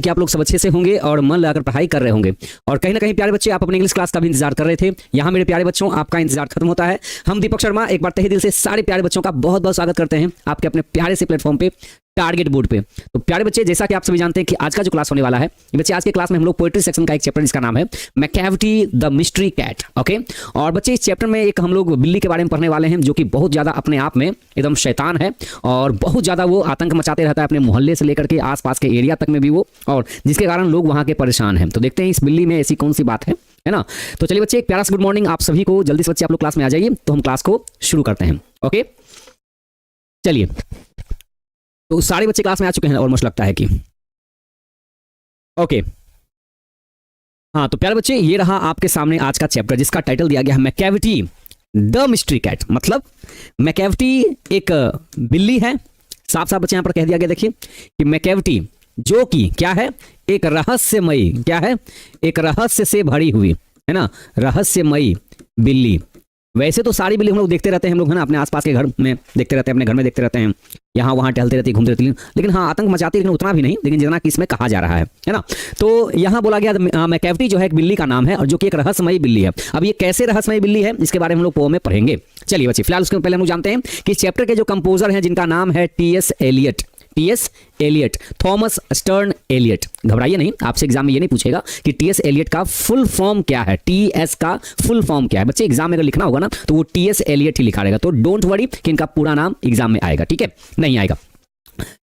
कि आप लोग सब अच्छे से होंगे और मन लगाकर पढ़ाई कर रहे होंगे। और कहीं ना कहीं प्यारे बच्चे आप अपने इंग्लिश क्लास का भी इंतजार कर रहे थे। यहाँ मेरे प्यारे बच्चों आपका इंतजार खत्म होता है। हम दीपक शर्मा एक बार तहे दिल से सारे प्यारे बच्चों का बहुत बहुत स्वागत करते हैं आपके अपने प्यारे से प्लेटफॉर्म पे, टारगेट बोर्ड पे। तो प्यारे बच्चे, जैसा कि आप सभी जानते हैं कि आज का जो क्लास होने वाला है, बच्चे आज के क्लास में हम लोग पोएट्री सेक्शन का एक चैप्टर जिसका नाम है मैकैविटी द मिस्ट्री कैट। ओके, और बच्चे इस चैप्टर में एक हम लोग बिल्ली के बारे में पढ़ने वाले हैं जो कि बहुत ज्यादा अपने आप में एकदम शैतान है और बहुत ज्यादा वो आतंक मचाते रहता है अपने मोहल्ले से लेकर के आसपास के एरिया तक में भी वो, और जिसके कारण लोग वहां के परेशान हैं। तो देखते हैं इस बिल्ली में ऐसी कौन सी बात है ना। तो चलिए बच्चे, एक प्यारा सा गुड मॉर्निंग आप सभी को। जल्दी से बच्चे आप लोग क्लास में आ जाइए, तो हम क्लास को शुरू करते हैं। ओके चलिए, तो सारे बच्चे क्लास में आ चुके हैं ऑलमोस्ट लगता है कि ओके। हाँ तो प्यारे बच्चे, ये रहा आपके सामने आज का चैप्टर जिसका टाइटल दिया गया है मैकैविटी द मिस्ट्री कैट। मतलब मैकैविटी एक बिल्ली है। साफ साफ बच्चे यहां पर कह दिया गया, देखिए कि मैकैविटी जो कि क्या है, एक रहस्यमयी, क्या है, एक रहस्य से भरी हुई है ना, रहस्यमयी बिल्ली। वैसे तो सारी बिल्ली हम लोग देखते रहते हैं, हम लोग है ना अपने आसपास के घर में देखते रहते हैं, अपने घर में देखते रहते हैं, यहाँ वहाँ टहलते रहती है, घूमते रहती है, लेकिन हाँ आतंक मचाती है, लेकिन उतना भी नहीं, लेकिन जितना कि इसमें कहा जा रहा है ना। तो यहाँ बोला गया मैकैविटी जो है एक बिल्ली का नाम है और जो कि एक रहस्यमयी बिल्ली है। अब ये कैसे रहस्यमयी बिल्ली है इसके बारे में हम लोग पोएम में पढ़ेंगे। चलिए बच्चे, फिलहाल उसके पहले हम लोग जानते हैं कि चैप्टर के जो कंपोजर हैं जिनका नाम है T S. Eliot, T S. Eliot, Thomas Stearns Eliot. घबराइए नहीं, आपसे एग्जाम में ये नहीं पूछेगा कि टी.एस. एलियट का फुल फॉर्म क्या है, टी.एस. का फुल फॉर्म क्या है। बच्चे एग्जाम में अगर लिखना होगा ना तो वो टी.एस. एलियट ही लिखा रहेगा, तो डोंट वरी कि इनका पूरा नाम एग्जाम में आएगा, ठीक है, नहीं आएगा।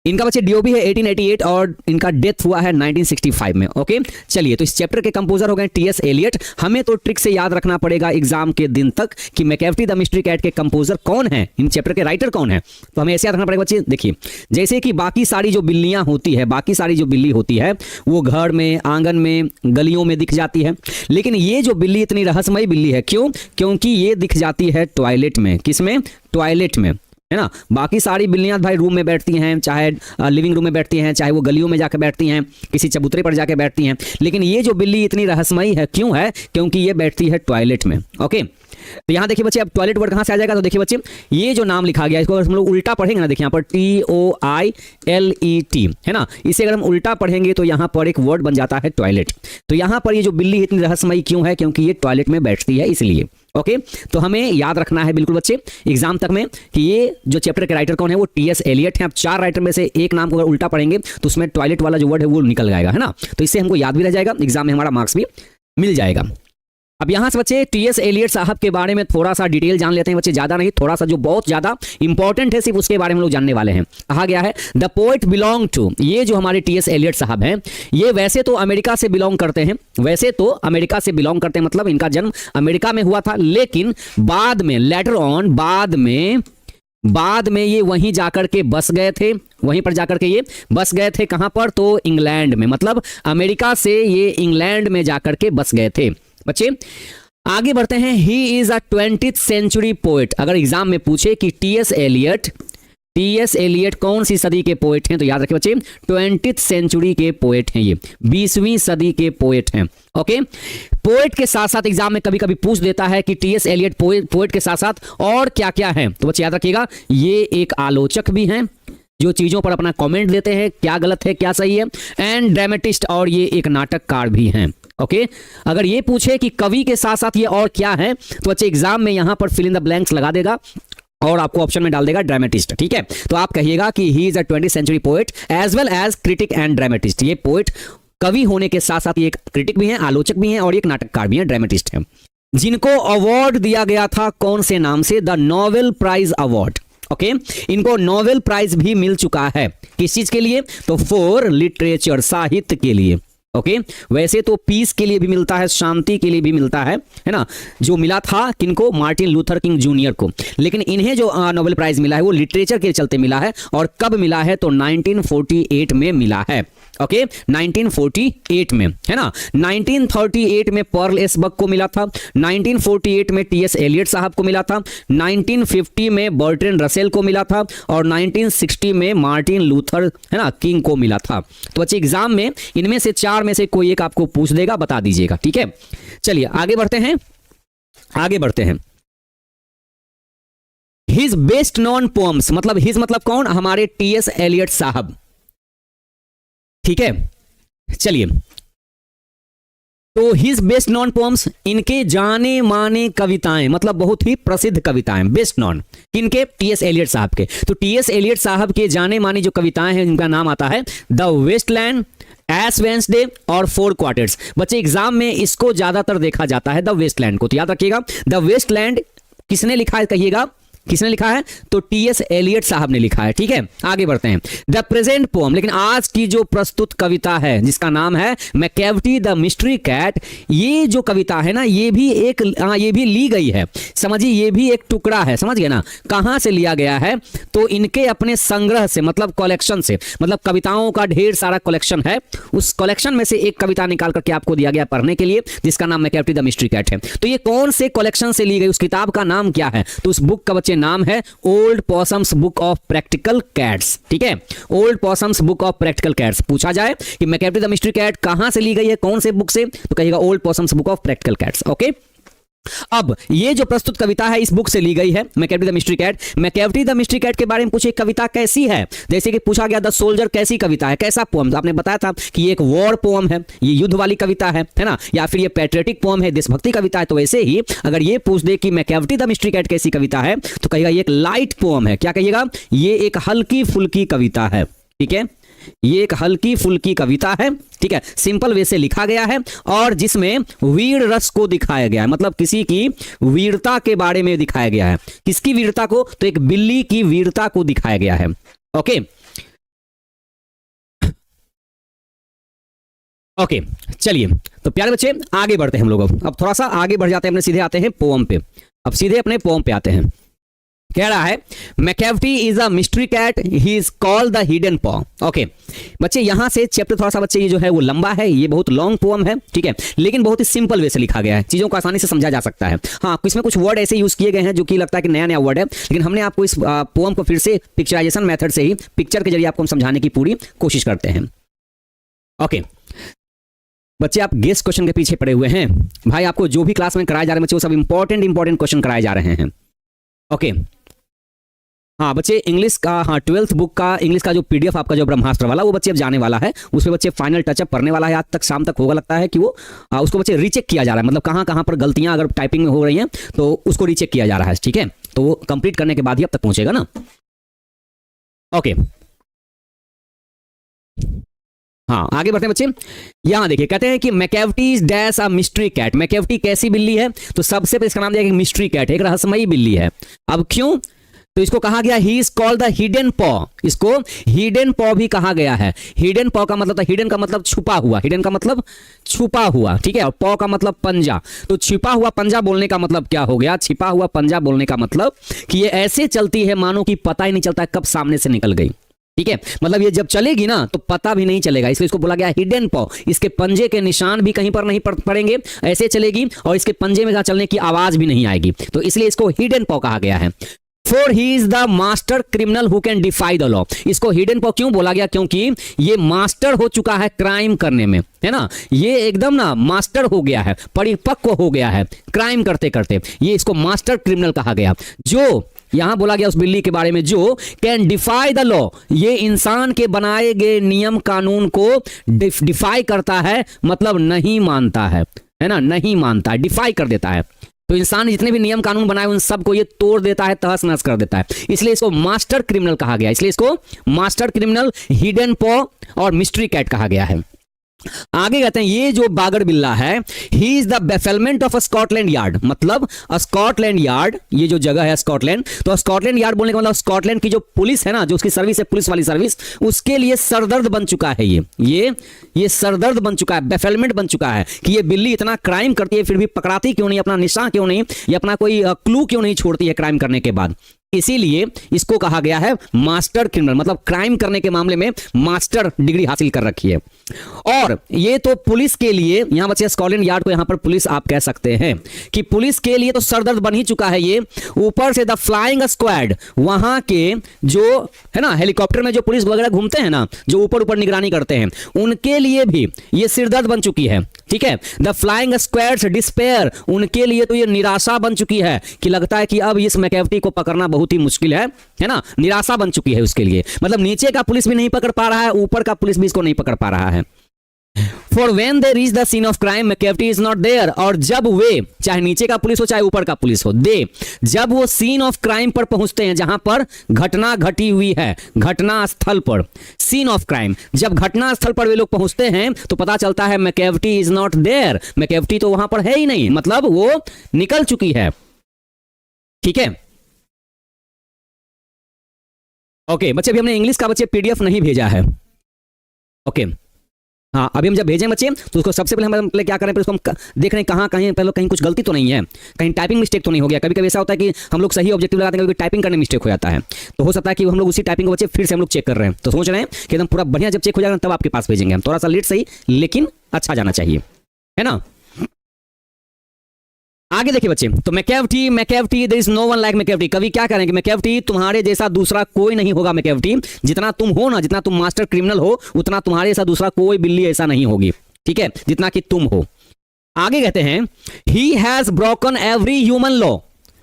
इनका बच्चे डीओबी है 1888 और इनका डेथ हुआ है 1965 में। ओके चलिए, तो इस चैप्टर के कंपोजर हो गए टी.एस. एलियट। हमें तो ट्रिक से याद रखना पड़ेगा एग्जाम के दिन तक कि मैकैविटी द मिस्ट्री कैट के कंपोजर कौन है, इन चैप्टर के राइटर कौन है। तो हमें ऐसे याद रखना पड़ेगा बच्चे। देखिए, जैसे कि बाकी सारी जो बिल्लियां होती है, बाकी सारी जो बिल्ली होती है वो घर में, आंगन में, गलियों में दिख जाती है, लेकिन ये जो बिल्ली इतनी रहस्यमयी बिल्ली है, क्यों? क्योंकि ये दिख जाती है टॉयलेट में। किसमें? टॉयलेट में, है ना। बाकी सारी बिल्लियां भाई रूम में बैठती हैं, चाहे लिविंग रूम में बैठती हैं, चाहे वो गलियों में जाकर बैठती हैं, किसी चबूतरे पर जाकर बैठती हैं, लेकिन ये जो बिल्ली इतनी रहस्यमयी है, क्यों है? क्योंकि ये बैठती है टॉयलेट में। ओके, तो यहाँ देखिए बच्चे, अब टॉयलेट वर्ड कहाँ से आ जाएगा, तो देखिए बच्चे ये जो नाम लिखा गया इसको अगर हम लोग उल्टा पढ़ेंगे ना, देखिए यहाँ पर TOILET है ना, इसे अगर हम उल्टा पढ़ेंगे तो यहाँ पर एक वर्ड बन जाता है टॉयलेट। तो यहाँ पर ये जो बिल्ली इतनी रहस्यमयी क्यों है? क्योंकि ये टॉयलेट में बैठती है, इसलिए। ओके, तो हमें याद रखना है बिल्कुल बच्चे एग्जाम तक में कि ये जो चैप्टर के राइटर कौन है, वो टी.एस. एलियट है। अब चार राइटर में से एक नाम को अगर उल्टा पढ़ेंगे तो उसमें टॉयलेट वाला जो वर्ड है वो निकल जाएगा, है ना। तो इससे हमको याद भी रह जाएगा, एग्जाम में हमारा मार्क्स भी मिल जाएगा। अब यहाँ से बच्चे टी.एस. एलियट साहब के बारे में थोड़ा सा डिटेल जान लेते हैं बच्चे, ज्यादा नहीं, थोड़ा सा जो बहुत ज्यादा इंपॉर्टेंट है सिर्फ उसके बारे में लोग जानने वाले हैं। कहा गया है द पोएट बिलोंग टू, ये जो हमारे टी.एस. एलियट साहब हैं ये वैसे तो अमेरिका से बिलोंग करते हैं, वैसे तो अमेरिका से बिलोंग करते हैं, मतलब इनका जन्म अमेरिका में हुआ था, लेकिन बाद में लेटर ऑन बाद में ये वहीं जाकर के बस गए थे, वहीं पर जाकर के ये बस गए थे। कहां पर? तो इंग्लैंड में, मतलब अमेरिका से ये इंग्लैंड में जाकर के बस गए थे। बच्चे आगे बढ़ते हैं। He is a 20th century poet. अगर एग्जाम में पूछे कि टी.एस. एलियट कौन सी सदी के पोएट हैं, तो याद रखिए बच्चे 20th सेंचुरी के पोएट हैं, ये 20वीं सदी के पोएट हैं। ओके, पोएट के साथ साथ एग्जाम में कभी कभी पूछ देता है कि टी.एस. एलियट पोएट के साथ साथ और क्या क्या है, तो बच्चे याद रखिएगा ये एक आलोचक भी हैं जो चीजों पर अपना कमेंट देते हैं, क्या गलत है क्या सही है, एंड ड्रामेटिस्ट, और ये एक नाटककार भी हैं। ओके, अगर ये पूछे कि कवि के साथ साथ ये और क्या है, तो बच्चे एग्जाम में यहां पर फिल इन द ब्लैंक्स लगा देगा और आपको ऑप्शन में डाल देगा ड्रामेटिस्ट, ठीक है। तो आप कहिएगा कि he is a 20th century poet as well as critic and dramatist. ये पोएट कवि होने के साथ साथ ये एक क्रिटिक भी हैं, आलोचक भी हैं और एक नाटककार भी हैं, ड्रामेटिस्ट हैं, जिनको अवार्ड दिया गया था कौन से नाम से? The Nobel prize award. Okay, इनको नोबेल प्राइज भी मिल चुका है, किस चीज के लिए? तो फॉर लिटरेचर, साहित्य के लिए। ओके, वैसे तो पीस के लिए भी मिलता है, शांति के लिए भी मिलता है ना। जो मिला था किनको? मार्टिन लूथर किंग जूनियर को, लेकिन इन्हें जो नोबेल प्राइज मिला है वो लिटरेचर के चलते मिला है। और कब मिला है? तो 1948 में मिला है। ओके, 1948 में, है ना। 1938 में पर्ल एस बक को मिला था, 1948 में टी.एस. एलियट साहब को मिला था, 1950 में बर्ट्रैंड रसेल को मिला था और 1960 में मार्टिन लूथर, है ना, किंग को मिला था। तो बच्चे एग्जाम में इनमें से चार में से कोई एक आपको पूछ देगा, बता दीजिएगा, ठीक है। चलिए आगे बढ़ते हैं। हिज बेस्ट नॉन पोएम्स, मतलब हिज मतलब कौन? हमारे टी.एस. एलियट साहब, ठीक है। चलिए, तो हिज बेस्ट नॉन पोम्स, इनके जाने माने कविताएं, मतलब बहुत ही प्रसिद्ध कविताएं, बेस्ट नॉन किनके, टीएस एलियट साहब के। तो टीएस एलियट साहब के जाने माने जो कविताएं हैं उनका नाम आता है द वेस्टलैंड, एश वेंसडे और फोर क्वार्टर्स। बच्चे एग्जाम में इसको ज्यादातर देखा जाता है, द वेस्टलैंड को, तो याद रखिएगा द वेस्टलैंड किसने लिखा है, कहिएगा किसने लिखा है, तो टीएस एलियट साहब ने लिखा है। ठीक है, आगे बढ़ते हैं। द प्रेजेंट पोम, लेकिन आज की जो प्रस्तुत कविता है जिसका नाम है मैकेविटी द मिस्ट्री कैट, ये जो कविता है ना, ये भी एक ये भी ली गई है, समझिए, ये भी एक टुकड़ा है, समझ गए ना। कहां से लिया गया है, तो इनके अपने संग्रह से, मतलब कलेक्शन से, मतलब कविताओं का ढेर सारा कलेक्शन है, उस कलेक्शन में से एक कविता निकाल करके आपको दिया गया पढ़ने के लिए, जिसका नाम मैकेविटी द मिस्ट्री कैट है। तो ये कौन से कलेक्शन से ली गई, उस किताब का नाम क्या है, तो उस बुक का नाम है old possum's book of practical cats. ठीक है, old possum's book of practical cats. पूछा जाए कि मैकेविटी द मिस्ट्री कैट कहां से ली गई है, कौन से बुक से, तो कहिएगा old possum's book of practical cats. Okay, अब ये जो प्रस्तुत कविता है इस बुक से ली गई है, Macavity the mystery cat. Macavity the mystery cat के बारे में पूछे, कविता कैसी है, जैसे कि पूछा गया द सोल्जर कैसी कविता है, कैसा पोम, आपने बताया था कि ये एक वॉर पोम है, ये युद्ध वाली कविता है ना, या फिर ये पैट्रियोटिक पोम है, देशभक्ति कविता है। तो वैसे ही अगर ये पूछ दे कि मैकेविटी द मिस्ट्री कैट कैसी कविता है, तो कहिएगा ये एक लाइट पोम है। क्या कहिएगा, ये एक हल्की फुल्की कविता है। ठीक है, ये एक हल्की फुल्की कविता है। ठीक है, सिंपल वे से लिखा गया है और जिसमें वीर रस को दिखाया गया है, मतलब किसी की वीरता के बारे में दिखाया गया है। किसकी वीरता को, तो एक बिल्ली की वीरता को दिखाया गया है। ओके ओके, चलिए, तो प्यारे बच्चे आगे बढ़ते हैं हम लोग। अब थोड़ा सा आगे बढ़ जाते हैं, अपने सीधे आते हैं पोम पे। अब सीधे अपने पोम पे आते हैं। कह रहा है Macavity is a mystery cat, he is called the hidden paw. Okay बच्चे, यहां से चैप्टर थोड़ा सा बच्चे ये जो है वो लंबा है, ये बहुत लॉन्ग पोम है। ठीक है, लेकिन बहुत ही सिंपल वे से लिखा गया है, चीजों को आसानी से समझा जा सकता है। हाँ, इसमें कुछ वर्ड ऐसे यूज किए गए हैं जो कि लगता है कि नया नया वर्ड है, लेकिन हमने आपको इस पोम को फिर से पिक्चराइजेशन मेथड से ही, पिक्चर के जरिए आपको हम समझाने की पूरी कोशिश करते हैं। ओके बच्चे, आप गेस क्वेश्चन के पीछे पड़े हुए हैं भाई, आपको जो भी क्लास में कराए जा रहे हैं बच्चे वो सब इंपॉर्टेंट क्वेश्चन कराए जा रहे हैं। ओके हाँ बच्चे, इंग्लिश का, हाँ 12th बुक का इंग्लिश का जो पीडीएफ आपका जो ब्रह्मास्त्र वाला, वो बच्चे अब जाने वाला है, उस पर बच्चे फाइनल टचअप करने वाला है, आज तक शाम तक होगा लगता है कि वो उसको बच्चे रीचेक किया जा रहा है, मतलब कहाँ कहाँ पर गलतियां अगर टाइपिंग में हो रही हैं तो उसको रीचेक किया जा रहा है। ठीक है, तो वो कंप्लीट करने के बाद ही अब तक पहुंचेगा ना। ओके हाँ, आगे बढ़ते हैं बच्चे। यहां देखिए, कहते हैं कि Macavity is dash a mystery cat. Macavity कैसी बिल्ली है, तो सबसे पहले इसका नाम दिया गया मिस्ट्री कैट, एक रहस्यमयी बिल्ली है। अब क्यों, तो इसको कहा गया ही इज कॉल्ड द हिडन पॉ, इसको हिडन पॉ भी कहा गया है। हिडन पॉ का मतलब, हिडन का मतलब छुपा हुआ, हिडन का मतलब छुपा हुआ। ठीक है, और पॉ का मतलब पंजा, तो छिपा हुआ पंजा बोलने का मतलब क्या हो गया, छिपा हुआ पंजा बोलने का मतलब कि ये ऐसे चलती है मानो कि पता ही नहीं चलता कब सामने से निकल गई। ठीक है, मतलब ये जब चलेगी ना तो पता भी नहीं चलेगा, इसलिए इसको बोला गया हिडन पॉ। इसके पंजे के निशान भी कहीं पर नहीं पड़ेंगे, ऐसे चलेगी और इसके पंजे में चलने की आवाज भी नहीं आएगी, तो इसलिए इसको हिडन पॉ कहा गया है। For he is the master criminal who can defy the law. इसको हिडन पॉ क्यों बोला गया, क्योंकि ये मास्टर हो चुका है क्राइम करने में, है ना, ये एकदम ना मास्टर हो गया है, परिपक्व हो गया है क्राइम करते करते, ये इसको मास्टर क्रिमिनल कहा गया। जो यहां बोला गया उस बिल्ली के बारे में जो कैन डिफाई द लॉ, ये इंसान के बनाए गए नियम कानून को डिफाई करता है, मतलब नहीं मानता है ना, नहीं मानता, डिफाई कर देता है। तो इंसान जितने भी नियम कानून बनाए उन सबको ये तोड़ देता है, तहस नहस कर देता है, इसलिए इसको मास्टर क्रिमिनल कहा गया, इसलिए इसको मास्टर क्रिमिनल, हिडन पॉ और मिस्ट्री कैट कहा गया है। आगे कहते हैं ये जो बागर बिल्ला है, he is the bafflement of Scotland Yard, मतलब स्कॉटलैंड यार्ड, ये जो जगह है स्कॉटलैंड, तो स्कॉटलैंड यार्ड बोलने का मतलब स्कॉटलैंड की जो पुलिस है ना, जो उसकी सर्विस है, पुलिस वाली सर्विस, उसके लिए सरदर्द बन चुका है ये सरदर्द बन चुका है, बेफेलमेंट बन चुका है कि ये बिल्ली इतना क्राइम करती है फिर भी पकड़ाती क्यों नहीं, अपना निशान क्यों नहीं, ये अपना कोई क्लू क्यों नहीं छोड़ती है क्राइम करने के बाद, इसीलिए इसको कहा गया है मास्टर क्रिमिनल, मतलब क्राइम करने के मामले में मास्टर डिग्री हासिल कर रखी है। और ये तो पुलिस के लिए, यहां बच्चे स्कॉटलैंड यार्ड को यहां पर पुलिस आप कह सकते हैं कि पुलिस के लिए तो सरदर्द बन ही चुका है ये, ऊपर से द फ्लाइंग स्क्वाड, वहां के जो है ना हेलीकॉप्टर में जो पुलिस वगैरह घूमते हैं ना, जो ऊपर ऊपर निगरानी करते हैं, उनके लिए भी ये सिरदर्द बन चुकी है। ठीक है, द फ्लाइंग स्क्वाड्स डिस्पेयर, उनके लिए तो ये निराशा बन चुकी है कि लगता है कि अब इस मैकेविटी को पकड़ना बहुत ही मुश्किल है ना, निराशा बन चुकी है उसके लिए, मतलब नीचे का पुलिस भी नहीं पकड़ पा रहा है, ऊपर का पुलिस भी इसको नहीं पकड़ पा रहा है। For when they reach the scene of crime Macavity is not there, और जब वे, चाहे नीचे का पुलिस हो चाहे ऊपर का पुलिस हो, दे, जब वो सीन ऑफ क्राइम पर पहुंचते हैं, जहां पर घटना घटी हुई है, घटना स्थल पर, सीन ऑफ क्राइम, जब घटना स्थल पर वे लोग पहुंचते हैं तो पता चलता है Macavity is not there, Macavity तो वहां पर है ही नहीं, मतलब वो निकल चुकी है। ठीक है, ओके बच्चे, अभी हमने इंग्लिश का बच्चे पीडीएफ नहीं भेजा है। ओके हाँ, अभी हम जब भेजें बच्चे तो उसको सबसे पहले हम पहले क्या करें, उसको हम देख रहे हैं कहाँ कहीं पहले कहीं कुछ गलती तो नहीं है, कहीं टाइपिंग मिस्टेक तो नहीं हो गया। कभी कभी ऐसा होता है कि हम लोग सही ऑब्जेक्टिव लगाते हैं, कभी टाइपिंग करने में मिस्टेक हो जाता है, तो हो सकता है कि हम लोग उसी टाइपिंग को बच्चे फिर से हम लोग चेक कर रहे हैं। तो सोच रहे हैं कि एकदम पूरा बढ़िया जब चेक हो जाएगा तब आपके पास भेजेंगे हम, थोड़ा सा लेट सही लेकिन अच्छा जाना चाहिए, है ना। आगे देखिए बच्चे, तो Macavity, Macavity there is no one like Macavity. कवि क्या कह रहे हैं कि मैकेविटी तुम्हारे जैसा दूसरा कोई नहीं होगा। मैकेविटी जितना तुम हो ना, जितना तुम मास्टर क्रिमिनल हो, उतना तुम्हारे जैसा दूसरा कोई बिल्ली ऐसा नहीं होगी, ठीक है, जितना कि तुम हो। आगे कहते हैं he has broken every human law.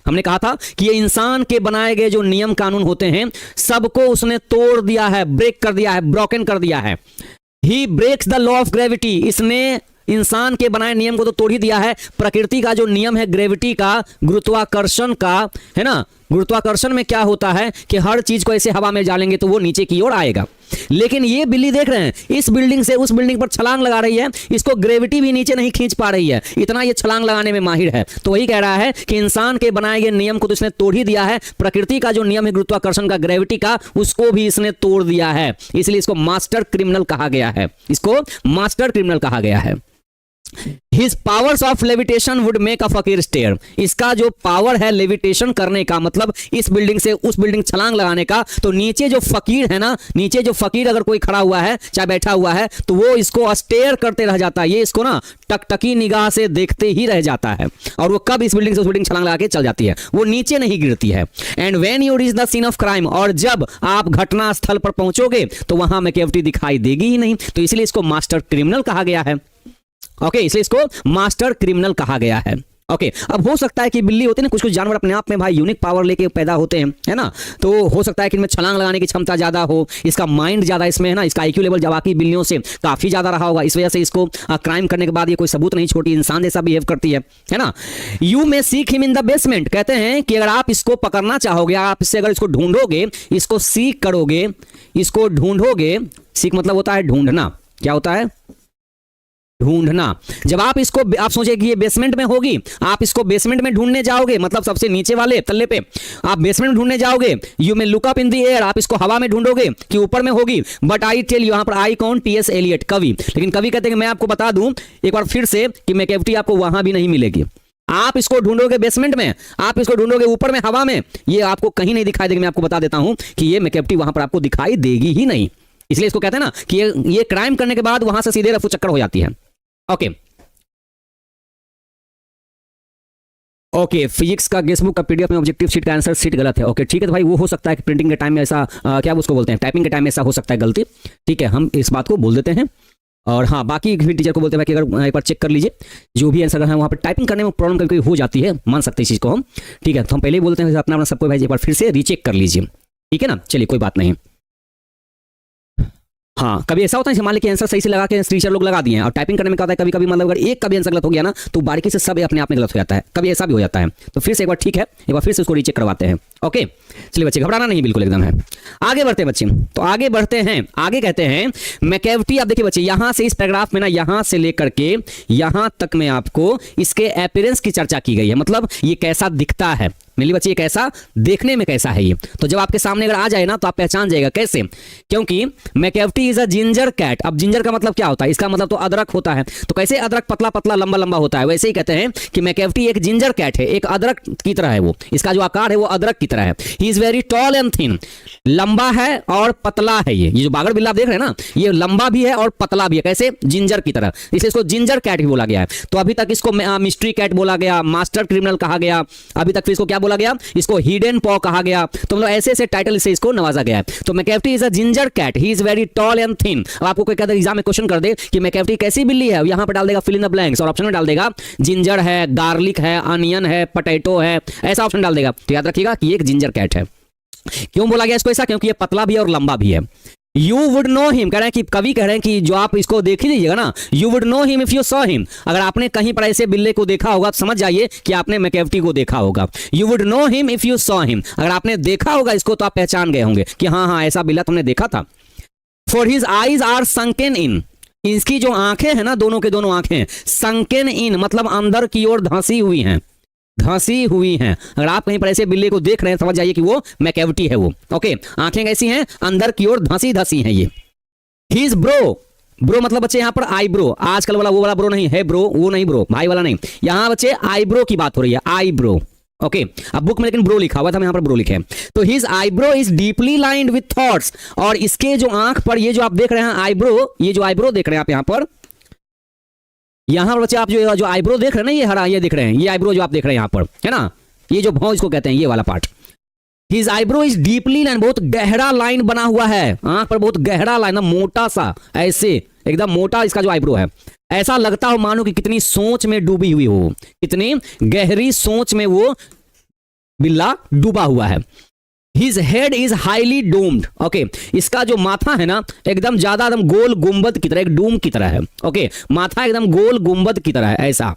हमने कहा था कि ये इंसान के बनाए गए जो नियम कानून होते हैं सबको उसने तोड़ दिया है, ब्रेक कर दिया है, ब्रोकन कर दिया है। He breaks the law of gravity, इसने इंसान के बनाए नियम को तो तोड़ ही दिया है। प्रकृति का जो नियम है ग्रेविटी का, गुरुत्वाकर्षण का, है ना, गुरुत्वाकर्षण में क्या होता है कि हर चीज को ऐसे हवा में डालेंगे तो वो नीचे की ओर आएगा। लेकिन ये बिल्ली देख रहे हैं, इस बिल्डिंग से उस बिल्डिंग पर छलांग लगा रही है, इसको ग्रेविटी भी नीचे नहीं खींच पा रही है, इतना ये छलांग लगाने में माहिर है। तो वही कह रहा है कि इंसान के बनाए गए नियम को तो इसने तोड़ ही दिया है, प्रकृति का जो नियम है गुरुत्वाकर्षण का, ग्रेविटी का, उसको भी इसने तोड़ दिया है। इसलिए इसको मास्टर क्रिमिनल कहा गया है, इसको मास्टर क्रिमिनल कहा गया है। His powers of levitation would make a फकीर stare। इसका जो पावर है लेविटेशन करने का, मतलब इस बिल्डिंग से उस बिल्डिंग छलांग लगाने का, तो नीचे जो फकीर है ना, नीचे जो फकीर अगर कोई खड़ा हुआ है चाहे बैठा हुआ है तो वो इसको स्टेयर करते रह जाता है, ये इसको ना टकटकी निगाह से देखते ही रह जाता है। और वो कब इस बिल्डिंग से उस बिल्डिंग छलांग लगा के चल जाती है, वो नीचे नहीं गिरती है। And when you reach the scene of crime, और जब आप घटना स्थल पर पहुंचोगे तो वहां मैकेविटी दिखाई देगी ही नहीं, तो इसलिए इसको मास्टर क्रिमिनल कहा गया है। ओके, इसलिए इसको मास्टर क्रिमिनल कहा गया है। ओके, अब हो सकता है कि बिल्ली होती है ना, कुछ कुछ जानवर अपने आप में भाई यूनिक पावर लेके पैदा होते हैं, है ना, तो हो सकता है कि इनमें छलांग लगाने की क्षमता ज्यादा हो, इसका माइंड ज्यादा इसमें है ना, इसका आईक्यू लेवल बाकी बिल्लियों से काफी ज्यादा रहा होगा, इस वजह से इसको क्राइम करने के बाद ये कोई सबूत नहीं छोटी, इंसान जैसा बिहेव करती है ना। You may seek him in the basement, कहते हैं कि अगर आप इसको पकड़ना चाहोगे, आप इससे अगर इसको ढूंढोगे, इसको सीक करोगे, इसको ढूंढोगे, सीक मतलब होता है ढूंढना, क्या होता है, ढूंढना। जब आप इसको, आप सोचे कि ये बेसमेंट में होगी, आप इसको बेसमेंट में ढूंढने जाओगे, मतलब सबसे नीचे वाले तल्ले पे आप बेसमेंट में ढूंढने जाओगे। You may look up in the air, आप इसको हवा में ढूंढोगे कि ऊपर में होगी। बट आई टेल यू, यहां पर आई कौन, टी.एस. एलियट कवि, लेकिन कवि कहते हैं कि मैं आपको बता दूं एक बार फिर से कि मैकेविटी आपको वहां भी नहीं मिलेगी। आप इसको ढूंढोगे बेसमेंट में, आप इसको ढूंढोगे ऊपर में हवा में, ये आपको कहीं नहीं दिखाई देगी। मैं आपको बता देता हूं कि ये मैकेविटी वहां पर आपको दिखाई देगी ही नहीं। इसलिए इसको कहते हैं ना कि ये क्राइम करने के बाद वहां से सीधे रफू चक्कर हो जाती है। ओके ओके, फिजिक्स का गेस्ट बुक का पीडीएफ में ऑब्जेक्टिव शीट का आंसर शीट गलत है। ओके ठीक है, तो भाई वो हो सकता है कि प्रिंटिंग के टाइम में ऐसा क्या उसको बोलते हैं, टाइपिंग के टाइम में ऐसा हो सकता है गलती, ठीक है, हम इस बात को बोल देते हैं। और हाँ, बाकी भी टीचर को बोलते हैं कि अगर एक बार चेक कर लीजिए जो भी आंसर है, वहाँ पर टाइपिंग करने में प्रॉब्लम कभी हो जाती है, मान सकते हैं इस चीज़ को हम, ठीक है। तो हम पहले ही बोलते हैं अपना अपना सबको भाई एक बार फिर से रीचेक कर लीजिए, ठीक है ना। चलिए कोई बात नहीं। हाँ, कभी ऐसा होता है मान लीजिए आंसर सही से लगा के टीचर लोग लगा दिए हैं, और टाइपिंग करने में क्या होता है कभी कभी मतलब अगर एक का भी आंसर गलत हो गया ना तो बारीकी से सब अपने आप में गलत हो जाता है, कभी ऐसा भी हो जाता है। तो फिर से एक बार ठीक है, एक बार फिर से उसको रीचेक करवाते हैं। ओके चलिए बच्चे, घबराना नहीं बिल्कुल एकदम है। आगे बढ़ते हैं बच्चे, तो आगे बढ़ते हैं, आगे कहते हैं मैकेविटी। आप देखिए बच्चे, यहां से इस पैराग्राफ में ना, यहां से लेकर के यहां तक में आपको इसके अपीयरेंस की चर्चा की गई है, मतलब ये कैसा दिखता है मेरे बच्चे, कैसा देखने में कैसा है ये। तो जब आपके सामने अगर आ जाए ना तो आप पहचान जाएगा कैसे, क्योंकि Macavity is a ginger cat. अब जिंजर का मतलब क्या होता है, इसका मतलब तो अदरक होता है, तो कैसे अदरक पतला पतला लंबा लंबा होता है, वैसे ही कहते हैं कि मैकेविटी एक जिंजर कैट है, एक अदरक की तरह है वो, इसका जो आकार है वो अदरक की तरह है। He is very tall and thin, लंबा है और पतला है। ये जो बागर बिल्ला आप देख रहे हैं ना, ये लंबा भी है और पतला भी है, कैसे, जिंजर की तरह, इसलिए इसको जिंजर कैट भी बोला गया है। तो अभी तक इसको मिस्ट्री कैट बोला गया, मास्टर क्रिमिनल कहा गया, अभी तक फिर इसको क्या बोला गया, इसको हिडन पॉ कहा गया। तो मतलब ऐसे ऐसे टाइटल से इसको नवाजा गया है। तो Macavity is a ginger cat, he is very tall and thin. अब आपको कोई कहता है एग्जाम में क्वेश्चन कर दे कि मैकेविटी कैसी बिल्ली है, यहां पर डाल देगा फिल इन द ब्लैंक्स, और ऑप्शन में डाल देगा जिंजर है, गार्लिक है, अनियन है, पोटैटो है, ऐसा ऑप्शन डाल देगा। तो याद रखिएगा कि एक जिंजर कैट है। क्यों बोला गया इसको ऐसा, क्योंकि ये पतला भी है और लंबा भी है। यू वुड नो हिम, कह रहे हैं कि कवि कह रहे हैं कि जो आप इसको देख ही लीजिएगा ना, you would know him if you saw him, अगर आपने कहीं पर ऐसे बिल्ले को देखा होगा तो समझ जाइए कि आपने मैकेविटी को देखा होगा। You would know him if you saw him, अगर आपने देखा होगा इसको तो आप पहचान गए होंगे कि हाँ हाँ ऐसा बिल्ला तुमने देखा था। For his eyes are sunken in, इसकी जो आंखें हैं ना, दोनों के दोनों आंखें संकेन इन मतलब अंदर की ओर धंसी हुई हैं, धंसी हुई हैं। अगर आप कहीं पर ऐसे बिल्ले को देख रहे हैं समझ जाइए कि वो मैकेविटी है वो। ओके, आंखें कैसी हैं, अंदर की ओर धंसी धंसी हैं ये। His ब्रो, ब्रो मतलब बच्चे यहाँ पर आईब्रो, आजकल वाला वो वाला ब्रो नहीं है, ब्रो वो नहीं, ब्रो भाई वाला नहीं, यहाँ बच्चे आईब्रो की बात हो रही है, आईब्रो। ओके, अब बुक में लेकिन ब्रो लिखा हुआ था, हम यहाँ पर ब्रो लिखे हैं। तो his eyebrow is deeply lined with thoughts, और इसके जो आंख पर ये जो आप देख रहे हैं आईब्रो, ये जो आईब्रो देख रहे हैं आप यहाँ पर बच्चे आप जो आईब्रो देख रहे हैं ना, ये हरा ये दिख रहे हैं, ये आईब्रो जो आप देख रहे हैं यहाँ पर है ना, ये जो भौं इसको कहते हैं, ये वाला part. His eyebrow is deeply line, बहुत गहरा लाइन बना हुआ है, आंख पर बहुत गहरा लाइन, मोटा सा, ऐसे एकदम मोटा इसका जो आईब्रो है, ऐसा लगता हो मानो कि कितनी सोच में डूबी हुई हो, कितनी गहरी सोच में वो बिल्ला डूबा हुआ है। His head is highly domed, okay, इसका जो माथा है ना एकदम ज्यादा एकदम गोल गुंबद की तरह, एक डूम की तरह है। ओके, माथा एकदम गोल गुंबद की तरह है ऐसा।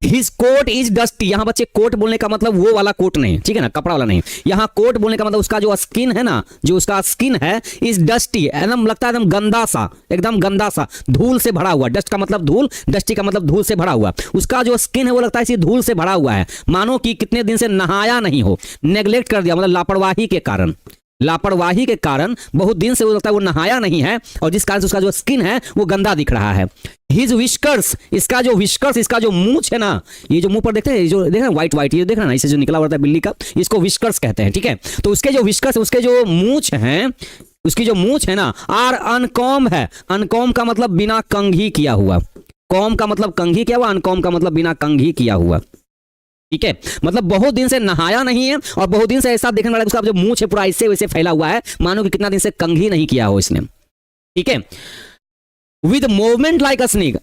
His coat is dusty, यहाँ बच्चे कोट बोलने का मतलब वो वाला कोट नहीं, ठीक है ना, कपड़ा वाला नहीं, यहाँ कोट बोलने का मतलब उसका जो स्किन है ना, जो उसका स्किन है इज डस्टी, एकदम लगता है एकदम गंदा सा, एकदम गंदा सा, धूल से भरा हुआ। डस्ट का मतलब धूल, डस्टी का मतलब धूल से भरा हुआ। उसका जो स्किन है वो लगता है इसी धूल से भरा हुआ है, मानो कि कितने दिन से नहाया नहीं हो, नेग्लेक्ट कर दिया, मतलब लापरवाही के कारण, लापरवाही के कारण बहुत दिन से वो लगता है वो नहाया नहीं है, और जिस कारण से उसका जो स्किन है वो गंदा दिख रहा है। हिज विस्कर्स, इसका जो विस्कर्स, इसका जो मूंछ है ना, ये जो मुंह पर देखते हैं, जो देख रहे हैं व्हाइट व्हाइट, ये देख रहे हैं ना, इससे जो निकला हुआ है बिल्ली का, इसको विस्कर्स कहते हैं, ठीक है। तो उसके जो विस्कर्स, उसके जो मूंछ हैं, उसकी जो मूंछ है ना, आर अनकॉम है, अनकॉम का मतलब बिना कंघी किया हुआ, कॉम का मतलब कंघी किया हुआ, अनकॉम का मतलब बिना कंघी किया हुआ, ठीक है, मतलब बहुत दिन से नहाया नहीं है, और बहुत दिन से ऐसा देखने वाला उसका जो मूंछ है पूरा ऐसे वैसे फैला हुआ है, मानो कि कितना दिन से कंघी नहीं किया हो इसने, ठीक है। With movement like a snake,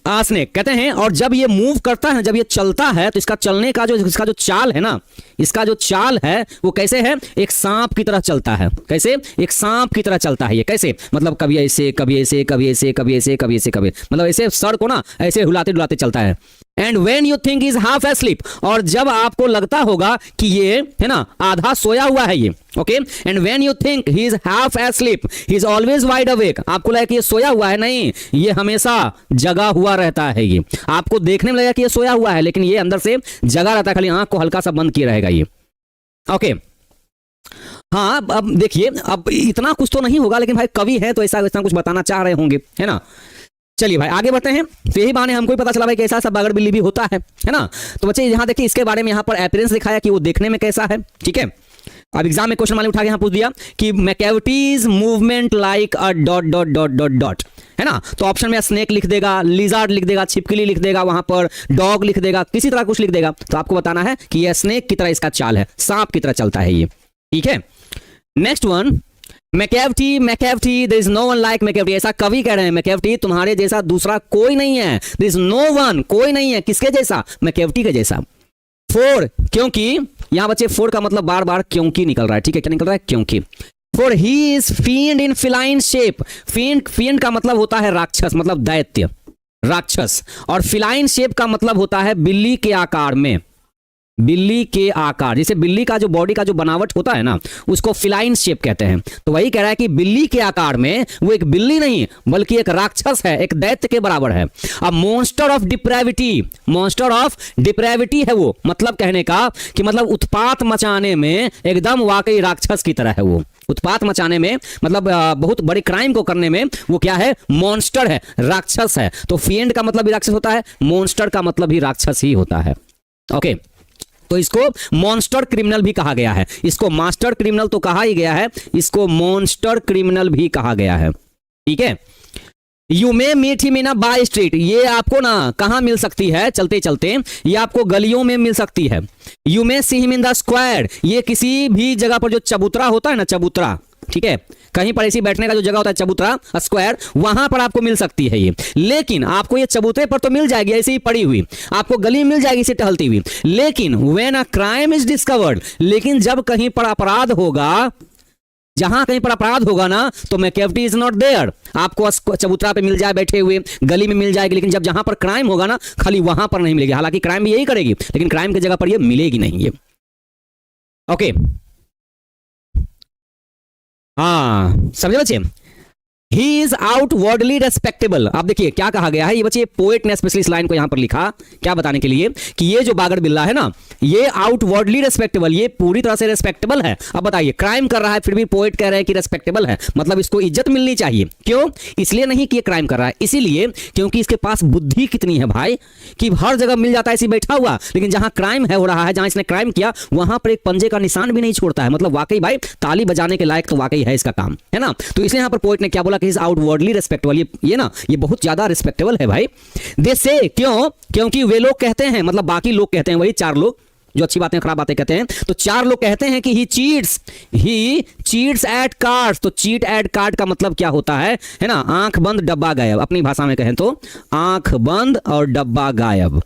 कहते हैं, और जब ये मूव करता है, जब ये चलता है, तो इसका चलने का जो इसका जो चाल है ना, इसका जो चाल है वो कैसे है, एक सांप की तरह चलता है। कैसे, एक सांप की तरह चलता है ये, कैसे मतलब कभी ऐसे कभी ऐसे कभी ऐसे कभी ऐसे कभी ऐसे कभी, मतलब ऐसे सर को ना ऐसे हिलाते डुलाते चलता है। And when you think is half asleep, और जब आपको लगता होगा कि ये है ना आधा सोया हुआ है ये, okay, and when you think he is half asleep he is always wide awake, आपको लगा कि ये सोया हुआ है, नहीं, ये हमेशा जगा हुआ रहता है। ये आपको देखने में लगेगा कि ये सोया हुआ है, लेकिन ये अंदर से जगा रहता है, खाली आंख को हल्का सा बंद किए रहेगा ये। ओके, हाँ, अब देखिए, अब इतना कुछ तो नहीं होगा, लेकिन भाई कवि है तो ऐसा कुछ बताना चाह रहे होंगे, है ना। चलिए भाई आगे बढ़ते हैं। तो यही बहाने हमको भी पता चला भाई कैसा सा बागड़ बिल्ली भी होता है ना। तो बच्चे यहाँ देखिए, इसके बारे में यहाँ पर अपीयरेंस दिखाया कि वो देखने में कैसा है, ठीक है। अब एग्जाम में क्वेश्चन माने उठा के यहाँ पूछ दिया कि Macavity's movement like a dot dot dot dot dot, है ना। तो ऑप्शन में स्नेक लिख देगा, लिजार्ड लिख देगा, छिपकली लिख देगा, वहां पर डॉग लिख देगा, किसी तरह कुछ लिख देगा। तो आपको बताना है कि यह स्नेक की तरह इसका चाल है, सांप की तरह चलता है ये, ठीक है। Next one, Macavity, Macavity, there is no one like Macavity, ऐसा कवि कह रहे हैं, मैकेविटी तुम्हारे जैसा दूसरा कोई नहीं है, देयर इज नो वन, कोई नहीं है, किसके जैसा, मैकेविटी के जैसा। फोर, क्योंकि यहां बच्चे फोर का मतलब बार बार क्योंकि निकल रहा है, ठीक है, क्या निकल रहा है, क्योंकि। For he is field in feline shape, field का मतलब होता है राक्षस, मतलब दैत्य, राक्षस, और फिलाइन शेप का मतलब होता है बिल्ली के आकार में, बिल्ली के आकार, जैसे बिल्ली का जो बॉडी का जो बनावट होता है ना, उसको फिलाइन शेप कहते हैं। तो वही कह रहा है कि बिल्ली के आकार में वो एक बिल्ली नहीं बल्कि एक राक्षस है, एक दैत्य के बराबर है। अब monster of depravity, monster of depravity है वो, मतलब कहने का कि मतलब उत्पात मचाने में एकदम वाकई राक्षस की तरह है वो, उत्पात मचाने में मतलब बहुत बड़े क्राइम को करने में वो क्या है, मॉन्स्टर है, राक्षस है। तो फिएंड का मतलब भी राक्षस होता है, मॉन्स्टर का मतलब भी राक्षस ही होता है। ओके, तो इसको मॉन्स्टर क्रिमिनल भी कहा गया है, इसको मास्टर क्रिमिनल तो कहा ही गया है, इसको मॉन्स्टर क्रिमिनल भी कहा गया है, ठीक है। You may meet him in a by street, ये आपको ना कहां मिल सकती है, चलते चलते ये आपको गलियों में मिल सकती है। You may see him in the square, ये किसी भी जगह पर जो चबूतरा होता है ना, चबूतरा, ठीक है, कहीं पर ऐसी बैठने का जो जगह होता है चबूतरा, स्क्वायर, वहां पर आपको मिल सकती है ये। लेकिन आपको ये चबूतरे पर तो मिल जाएगी ऐसे ही पड़ी हुई, आपको गली में मिल जाएगी इसे टहलती हुई, लेकिन when a crime is discovered, लेकिन जब कहीं पर अपराध होगा जहां कहीं पर अपराध होगा ना तो मैकेविटी इज नॉट देयर। आपको चबूतरा पे मिल जाए बैठे हुए, गली में मिल जाएगी, लेकिन जब जहां पर क्राइम होगा ना खाली वहां पर नहीं मिलेगी। हालांकि क्राइम भी यही करेगी, लेकिन क्राइम की जगह पर ये मिलेगी नहीं ये। ओके, हाँ समझे बच्चे। He is outwardly respectable. आप देखिए क्या कहा गया है, ये बच्चे पोएट ने स्पेशली इस लाइन को यहां पर लिखा क्या बताने के लिए कि ये जो बागड़ बिल्ला है ना ये आउटवर्डली रेस्पेक्टेबल, ये पूरी तरह से रेस्पेक्टेबल है। अब बताइए क्राइम कर रहा है फिर भी पोएट कह रहे हैं कि रेस्पेक्टेबल है, मतलब इसको इज्जत मिलनी चाहिए। क्यों? इसलिए नहीं कि ये क्राइम कर रहा है, इसीलिए क्योंकि इसके पास बुद्धि कितनी है भाई कि हर जगह मिल जाता है ऐसे बैठा हुआ, लेकिन जहां क्राइम है हो रहा है, जहां इसने क्राइम किया वहां पर एक पंजे का निशान भी नहीं छोड़ता है। मतलब वाकई भाई ताली बजाने के लायक तो वाकई है इसका काम, है ना। तो इसलिए यहां पर पोएट ने क्या बोला कि इज आउटवर्डली रेस्पेक्टेबल, ये ना ये बहुत ज्यादा रिस्पेक्टेबल है भाई। दे से क्यों? क्योंकि वे लोग कहते हैं, मतलब बाकी लोग कहते हैं, वही चार लोग जो अच्छी बातें खराब बातें कहते हैं, तो चार लोग कहते हैं कि ही चीट्स एट कार्ड्स। तो चीट एट कार्ड का मतलब क्या होता है ना, आंख बंद डब्बा गायब। अपनी भाषा में कहें तो आंख बंद और डब्बा गायब।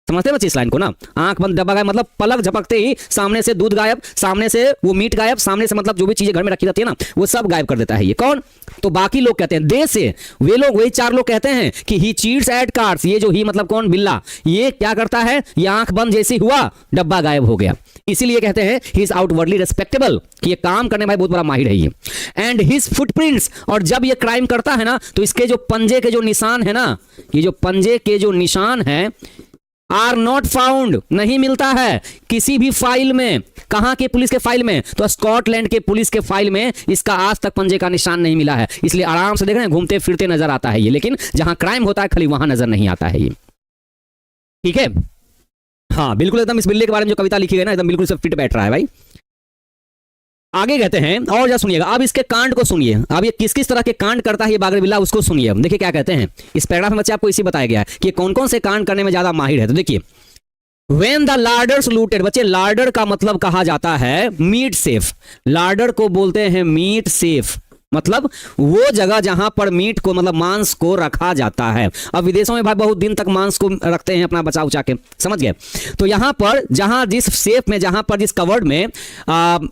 समझते बच्चे इस लाइन को ना, आंख बंद डब्बा गायब मतलब पलक झपकते ही सामने से दूध गायब, सामने से वो मीट गायब, सामने से मतलब जो भी चीजें घर में रखी जाती है ना वो सब गायब कर देता है ये। कौन? तो बाकी लोग कहते हैं, दे से वे लोग, वही चार लोग कहते हैं कि ही चीट्स एट कार्ड्स। ये जो ही मतलब कौन? बिल्ला। ये क्या करता है? ये आंख बंद जैसी हुआ डब्बा गायब हो गया, इसीलिए कहते हैं ही इज आउटवर्डली रेस्पेक्टेबल कि ये काम करने में बहुत बड़ा माहिर है ये। एंड हिज फुटप्रिंट्स, और जब ये क्राइम करता है ना तो इसके जो पंजे के जो निशान है ना, ये जो पंजे के जो निशान है आर नॉट फाउंड, नहीं मिलता है किसी भी फाइल में। कहां के पुलिस के फाइल में? तो स्कॉटलैंड के पुलिस के फाइल में इसका आज तक पंजे का निशान नहीं मिला है, इसलिए आराम से देख रहे हैं घूमते फिरते नजर आता है ये, लेकिन जहां क्राइम होता है खाली वहां नजर नहीं आता है ये। ठीक है, हाँ बिल्कुल एकदम इस बिल्ली के बारे में जो कविता लिखी गई ना एकदम बिल्कुल सब फिट बैठ रहा है भाई। आगे कहते हैं और जरा सुनिएगा, अब इसके कांड को सुनिए। अब ये किस किस तरह के कांड करता है ये बागड़ बिल्ला, उसको सुनिए। देखिए क्या कहते हैं इस पैराग्राफ में बच्चे, आपको इसी बताया गया है कि कौन कौन से कांड करने में ज्यादा माहिर है। तो देखिए, When the larders looted, बच्चे लार्डर का मतलब कहा जाता है मीट सेफ। लार्डर को बोलते हैं मीट सेफ, मतलब वो जगह जहां पर मीट को मतलब मांस को रखा जाता है। अब विदेशों में भाई बहुत दिन तक मांस को रखते हैं अपना बचा उचा के, समझ गए। तो यहां पर जहां जिस सेफ में, जहां पर जिस कवर्ड में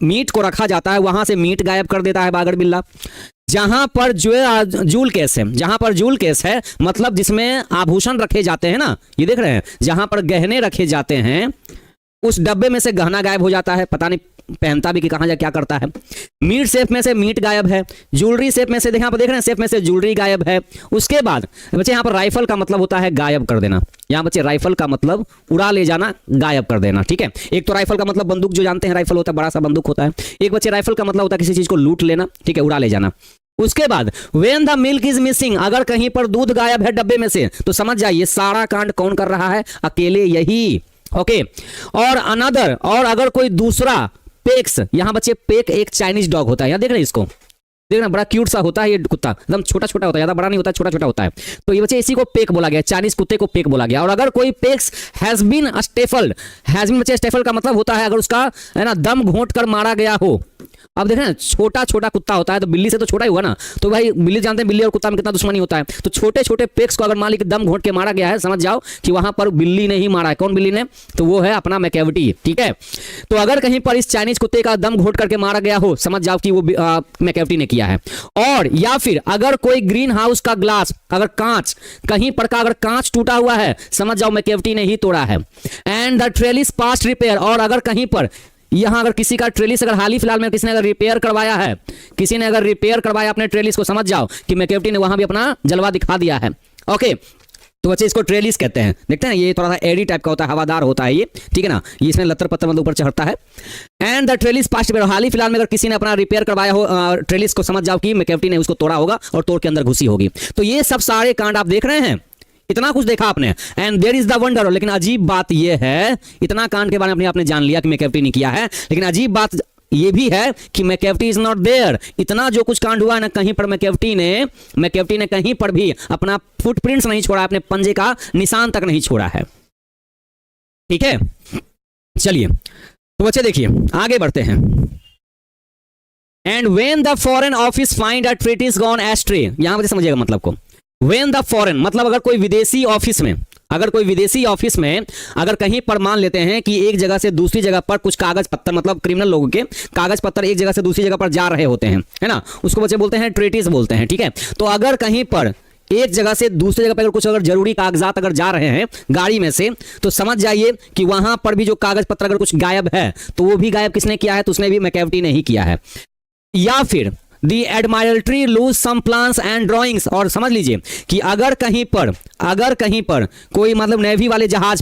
मीट को रखा जाता है वहां से मीट गायब कर देता है बागड़ बिल्ला। जहां पर जूल केस है, जहां पर जूल केस है मतलब जिसमें आभूषण रखे जाते हैं ना, ये देख रहे हैं, जहां पर गहने रखे जाते हैं उस डब्बे में से गहना गायब हो जाता है, पता नहीं पहनता भी कि कहां जा क्या करता है। मीट सेफ में से मीट गायब है, ज्वेलरी सेफ में से यहां पर देख रहे हैं सेफ में से ज्वेलरी गायब है। उसके बाद बच्चे यहां पर राइफल का मतलब होता है गायब कर देना। यहां बच्चे राइफल का मतलब उड़ा ले जाना, गायब कर देना। ठीक है, एक तो राइफल का मतलब बंदूक जो जानते हैं राइफल होता है, बड़ा सा बंदूक होता है। एक बच्चे राइफल का मतलब होता है किसी चीज को लूट लेना, ठीक है, उड़ा ले जाना। उसके बाद when the milk is missing, अगर कहीं पर दूध गायब है डब्बे में से तो समझ जाइए सारा कांड कौन कर रहा है, अकेले यही। ओके, और अनदर, और अगर कोई दूसरा पेक्स, यहां बच्चे पेक एक चाइनीज डॉग होता है, यहां देख रहे हैं इसको, देखना बड़ा क्यूट सा होता है ये कुत्ता, एकदम छोटा छोटा होता है, ज्यादा बड़ा नहीं होता है, छोटा छोटा होता है। तो ये बच्चे इसी को पेक बोला गया, चाइनीज कुत्ते को पेक बोला गया। और अगर कोई Peke's has been stifled, has been बच्चे स्टेफल का मतलब होता है अगर उसका है ना दम घोंट कर मारा गया हो। अब देख रहे हैं छोटा छोटा कुत्ता होता है तो बिल्ली से तो छोटा ही हुआ ना, तो भाई बिल्ली जानते हैं बिल्ली और कुत्ता में कितना दुश्मनी होता है। तो छोटे छोटे पेक्स को अगर मान ली कि दम घोंट के मारा गया है, समझ जाओ कि वहां पर बिल्ली ने ही मारा है। कौन बिल्ली ने? तो वो है अपना मैकेविटी। ठीक है, तो अगर कहीं पर इस चाइनीज कुत्ते का दम घोंट करके मारा गया हो, समझ जाओ कि वो मैकेविटी ने किया है। और या फिर अगर कोई ग्रीन हाउस का ग्लास, अगर कांच कहीं पर का अगर कांच टूटा हुआ है, समझ जाओ मैकेविटी ने ही तोड़ा है। And the trellis past repair, और अगर कहीं पर यहां अगर किसी का ट्रेलिस अगर हाल ही फिलहाल में किसी ने अगर रिपेयर करवाया है, किसी ने अगर रिपेयर करवाया अपने ट्रेलिस को, समझ जाओ कि मैकेविटी ने वहां भी अपना जलवा दिखा दिया है। ओके, तो बच्चे इसको ट्रेलिस कहते हैं। देखते हैं ये थोड़ा सा एडी टाइप का होता है, हवादार होता है ये, ठीक है ना, ये इसमें लत्तर पत्तर मतलब ऊपर चढ़ता है। And the trellis past repair, हाल ही फिलहाल में अगर किसी ने अपना रिपेयर करवाया हो ट्रेलिस को, समझ जाओ कि मैकेविटी ने उसको तोड़ा होगा और तोड़ के अंदर घुसी होगी। तो ये सब सारे कांड आप देख रहे हैं, इतना कुछ देखा आपने। And there is the wonder, लेकिन अजीब बात यह है, इतना कांड के बारे में आपने जान लिया कि मैकेविटी ने किया है, लेकिन अजीब बात ये भी है कि मैकेविटी इज नॉट देयर। इतना जो कुछ कांड हुआ है ना, कहीं पर मैकेविटी ने कहीं पर भी अपना फुटप्रिंट्स नहीं छोड़ा, अपने पंजे का निशान तक नहीं छोड़ा है। ठीक है, चलिए तो बच्चे देखिए आगे बढ़ते हैं। And when the foreign office find a treaty's gone astray, यहां पर समझिएगा मतलब को। व्हेन द फॉरेन मतलब अगर कोई विदेशी ऑफिस में, अगर कोई विदेशी ऑफिस में अगर कहीं पर मान लेते हैं कि एक जगह से दूसरी जगह पर कुछ कागज पत्तर, मतलब क्रिमिनल लोगों के कागज पत्तर एक जगह से दूसरी जगह पर जा रहे होते हैं, है ना, उसको बच्चे बोलते हैं ट्रेटिस बोलते हैं, ठीक है। तो अगर कहीं पर एक जगह से दूसरी जगह पर कुछ अगर जरूरी कागजात अगर जा रहे हैं गाड़ी में से, तो समझ जाइए कि वहां पर भी जो कागज पत्र अगर कुछ गायब है तो वो भी गायब किसने किया है, तो उसने भी मैकैविटी ने ही किया है। या फिर The Admiralty lose some plans and drawings, और समझ लीजिए कि अगर कहीं पर कोई मतलब नेवी वाले जहाज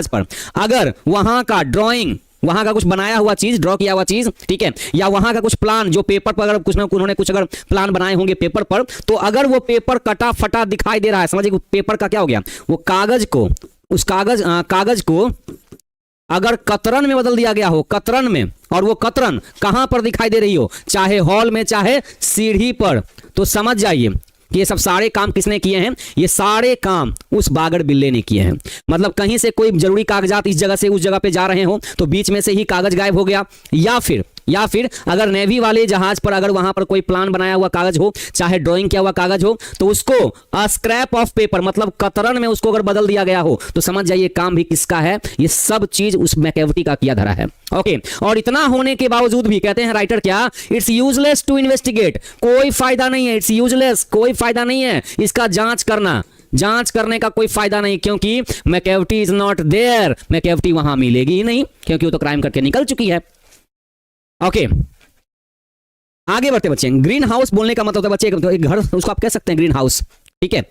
पर अगर वहां का ड्राइंग, वहां का कुछ बनाया हुआ चीज, ड्रॉ किया हुआ चीज, ठीक है, या वहां का कुछ प्लान जो पेपर पर अगर कुछ ना उन्होंने कुछ अगर प्लान बनाए होंगे पेपर पर, तो अगर वो पेपर कटा फटा दिखाई दे रहा है, समझिए पेपर का क्या हो गया, वो कागज को, उस कागज को अगर कतरन में बदल दिया गया हो, कतरन में, और वो कतरन कहां पर दिखाई दे रही हो, चाहे हॉल में चाहे सीढ़ी पर, तो समझ जाइए कि ये सब सारे काम किसने किए हैं, ये सारे काम उस बागड़ बिल्ले ने किए हैं। मतलब कहीं से कोई जरूरी कागजात इस जगह से उस जगह पे जा रहे हो तो बीच में से ही कागज गायब हो गया, या फिर अगर नेवी वाले जहाज पर अगर वहां पर कोई प्लान बनाया हुआ कागज हो, चाहे ड्राइंग किया हुआ कागज हो, तो उसको स्क्रैप ऑफ पेपर, मतलब कतरन में उसको अगर बदल दिया गया हो, तो समझ जाइए काम भी किसका है, ये सब चीज उस मैकैविटी का किया धरा है। ओके, और इतना होने के बावजूद भी कहते हैं राइटर क्या, इट्स यूजलेस टू इन्वेस्टिगेट, कोई फायदा नहीं है, इट्स यूजलेस, कोई फायदा नहीं है इसका जांच करने का कोई फायदा नहीं, क्योंकि मैकैविटी इज नॉट देयर, मैकैविटी वहां मिलेगी ही नहीं, क्योंकि वो तो क्राइम करके निकल चुकी है। ओके, आगे बढ़ते बच्चे। ग्रीन हाउस बोलने का मतलब बच्चे एक घर, उसको आप कह सकते हैं ग्रीन हाउस, ठीक है।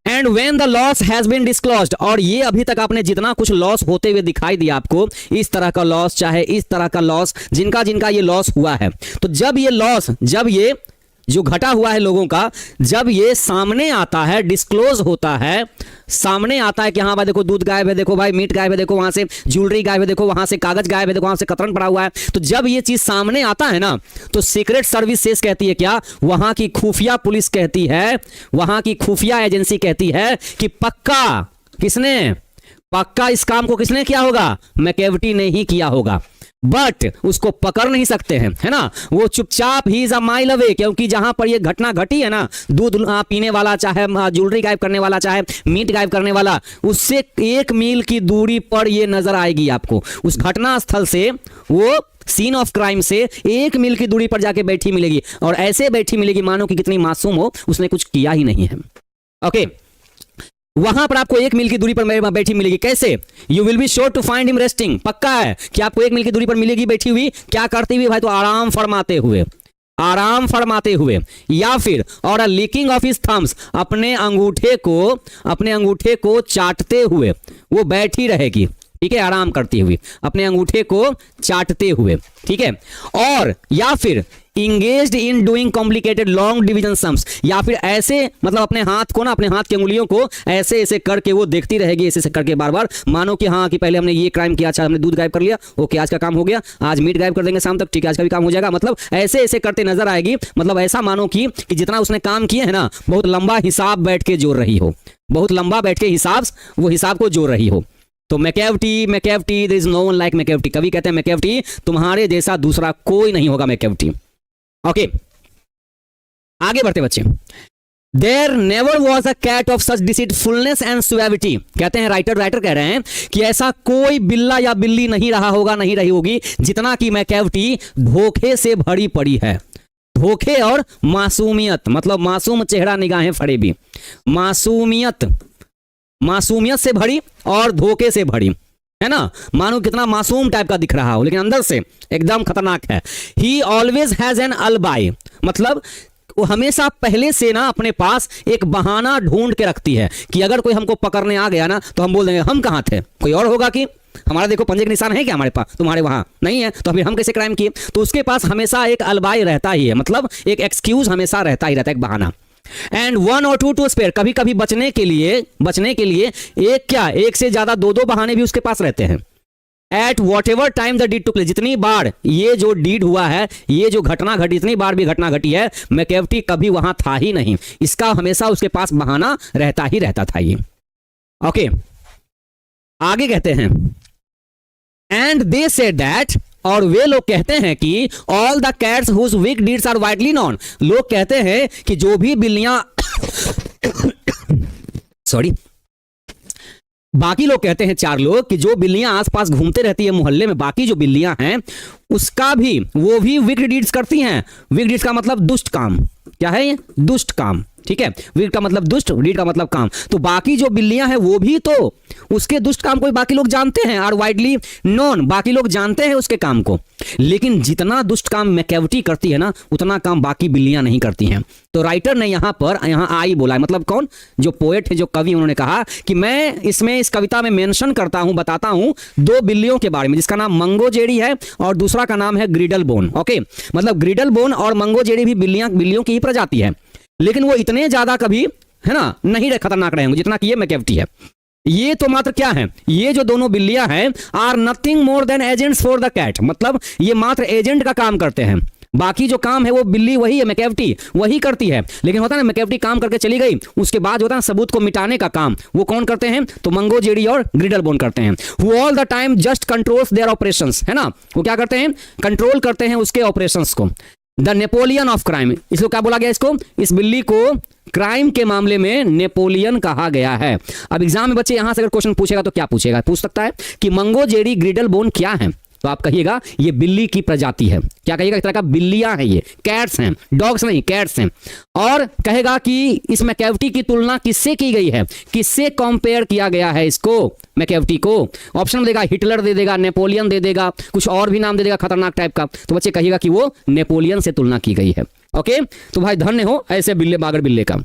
And when the loss has been disclosed, और ये अभी तक आपने जितना कुछ लॉस होते हुए दिखाई दिया आपको, इस तरह का लॉस चाहे इस तरह का लॉस, जिनका ये लॉस हुआ है, तो जब ये जो घटा हुआ है लोगों का, जब ये सामने आता है, डिस्क्लोज होता है, सामने आता है कि हाँ भाई देखो दूध गायब है, देखो भाई मीट गायब है, देखो वहां से ज्वेलरी गायब है, देखो वहां से कागज गायब है, देखो वहां से कतरन पड़ा हुआ है, तो जब ये चीज सामने आता है ना, तो सीक्रेट सर्विसेज कहती है क्या, वहां की खुफिया पुलिस कहती है, वहां की खुफिया एजेंसी कहती है कि पक्का इस काम को किसने किया होगा, मैकैविटी ने ही किया होगा। बट उसको पकड़ नहीं सकते हैं, है ना, वो चुपचाप ही इज अ माइल अवे, क्योंकि जहां पर ये घटना घटी है ना, दूध पीने वाला चाहे ज्वेलरी गायब करने वाला चाहे मीट गायब करने वाला, उससे 1 मील की दूरी पर ये नजर आएगी आपको, उस घटना स्थल से, वो सीन ऑफ क्राइम से 1 मील की दूरी पर जाके बैठी मिलेगी, और ऐसे बैठी मिलेगी मानो कि कितनी मासूम हो, उसने कुछ किया ही नहीं है। ओके, वहां पर आपको 1 मील की दूरी पर बैठी मिलेगी, कैसे, you will be sure to find him resting, पक्का है कि आपको 1 मील की दूरी पर मिलेगी बैठी हुई, क्या करती हुई भाई, तो आराम फरमाते हुए, या फिर और अ लीकिंग ऑफ हिज थम्स, अपने अंगूठे को चाटते हुए वो बैठी रहेगी, ठीक है, आराम करती हुई अपने अंगूठे को चाटते हुए, ठीक है, और या फिर engaged in doing complicated long division sums, या फिर ऐसे मतलब अपने हाथ को ना, अपने हाथ की उंगलियों को ऐसे ऐसे करके वो देखती रहेगी, ऐसे ऐसे करके बार बार, मानो कि हाँ कि पहले हमने ये क्राइम किया, अच्छा हमने दूध गायब कर लिया, ओके आज का काम हो गया, आज मीट गायब कर देंगे शाम तक, ठीक है आज का भी काम हो जाएगा, मतलब ऐसे ऐसे करते नजर आएगी, मतलब ऐसा मानो कि जितना उसने काम किए है ना, बहुत लंबा हिसाब बैठ के जोड़ रही हो, बहुत लंबा बैठ के वो हिसाब को जोड़ रही हो। तो Macavity, there is no one like Macavity, कवि कहते हैं मैकैविटी तुम्हारे जैसा दूसरा कोई नहीं होगा मैकैविटी। ओके, आगे बढ़ते बच्चे। There never was a cat of such deceitfulness and suavity, कहते हैं राइटर कह रहे हैं कि ऐसा कोई बिल्ला या बिल्ली नहीं रही होगी जितना कि मैकैविटी धोखे से भरी पड़ी है। धोखे और मासूमियत, मतलब मासूम चेहरा निगाहें फड़े भी, मासूमियत से भरी और धोखे से भरी, है ना, मानो कितना मासूम टाइप का दिख रहा हो लेकिन अंदर से एकदम खतरनाक है। ही ऑलवेज हैज एन अलिबी, मतलब वो हमेशा पहले से ना अपने पास एक बहाना ढूंढ के रखती है कि अगर कोई हमको पकड़ने आ गया ना तो हम बोल देंगे हम कहाँ थे, कोई और होगा कि हमारा देखो पंजे के निशान है क्या हमारे पास, तुम्हारे वहां नहीं है, तो फिर हम कैसे क्राइम किए। तो उसके पास हमेशा एक अलिबी रहता ही है, मतलब एक एक्सक्यूज हमेशा रहता ही रहता है, एक बहाना। एंड 1 or 2 टू स्पेयर, कभी कभी बचने के लिए एक से ज्यादा 2 बहाने भी उसके पास रहते हैं। At what ever time the deed took place, जितनी बार ये जो डीड हुआ है, ये जो घटना घटी, इतनी बार भी घटना घटी है, मैकैविटी कभी वहां था ही नहीं, इसका हमेशा उसके पास बहाना रहता ही रहता था ये। ओके, आगे कहते हैं एंड दे सेड दैट, और वे लोग कहते हैं कि all the cats whose weak deeds are widely known, लोग कहते हैं कि जो भी बिल्लियां सॉरी, बाकी लोग कहते हैं, 4 लोग, कि जो बिल्लियां आसपास घूमते रहती है मोहल्ले में, बाकी जो बिल्लियां हैं उसका भी, वो भी विक्ड डीड्स करती हैं। विक्ड डीड्स का मतलब दुष्ट काम। क्या है ये? दुष्ट काम। ठीक है, विक्ड का मतलब दुष्ट, डीड का मतलब काम। तो बाकी जो बिल्लियां हैं वो भी तो उसके दुष्ट काम को बाकी लोग जानते हैं, आर वाइडली नोन, बाकी लोग जानते हैं उसके काम को। लेकिन जितना दुष्ट काम मैकेविटी करती है ना, उतना काम बाकी बिल्लियां नहीं करती हैं। तो राइटर ने यहाँ आई बोला है, मतलब कौन? जो पोएट है, जो कवि, उन्होंने कहा कि मैं इसमें, इस कविता में मेंशन करता हूं, बताता हूं 2 बिल्लियों के बारे में, जिसका नाम मंगो जेडी है और दूसरा का नाम है ग्रिडल बोन। ओके, मतलब ग्रिडल बोन और मंगो जेडी भी बिल्लियों की ही प्रजाति है, लेकिन वो इतने ज्यादा कभी, है ना, नहीं खतरनाक रहेंगे जितना कि ये मैकेविटी है। ये तो मात्र क्या है, ये जो दोनों बिल्लियां हैं are nothing more than agents for the cat, मतलब ये मात्र एजेंट का काम करते हैं। बाकी जो काम है वो बिल्ली वही है, मैकेविटी वही करती है। लेकिन होता है ना, मैकेविटी काम करके चली गई, उसके बाद होता है सबूत को मिटाने का काम वो कौन करते हैं? तो मंगो जेडी और ग्रिडल बोन करते हैं। Who all the time just controls their operations, है ना, वो क्या करते हैं? कंट्रोल करते हैं उसके ऑपरेशंस को। द नेपोलियन ऑफ क्राइम, इसको क्या बोला गया? इसको, इस बिल्ली को क्राइम के मामले में नेपोलियन कहा गया है। अब एग्जाम में बच्चे यहां से अगर क्वेश्चन पूछेगा तो क्या पूछेगा? पूछ सकता है कि मंगो जेडी ग्रिडल बोन क्या है, तो आप कहिएगा ये बिल्ली की प्रजाति है। क्या कहिएगा? इस तरह का बिल्लियां हैं, ये कैट्स हैं, डॉग्स नहीं, कैट्स हैं। और कहेगा कि इस मैकेविटी की तुलना किससे की गई है, किससे कंपेयर किया गया है इसको, मैकेविटी को? ऑप्शन में देगा, हिटलर दे देगा, नेपोलियन दे देगा, कुछ और भी नाम दे देगा खतरनाक टाइप का, तो बच्चे कहिएगा कि वो नेपोलियन से तुलना की गई है। ओके, तो भाई धन्य हो ऐसे बिल्ले बागर बिल्ले का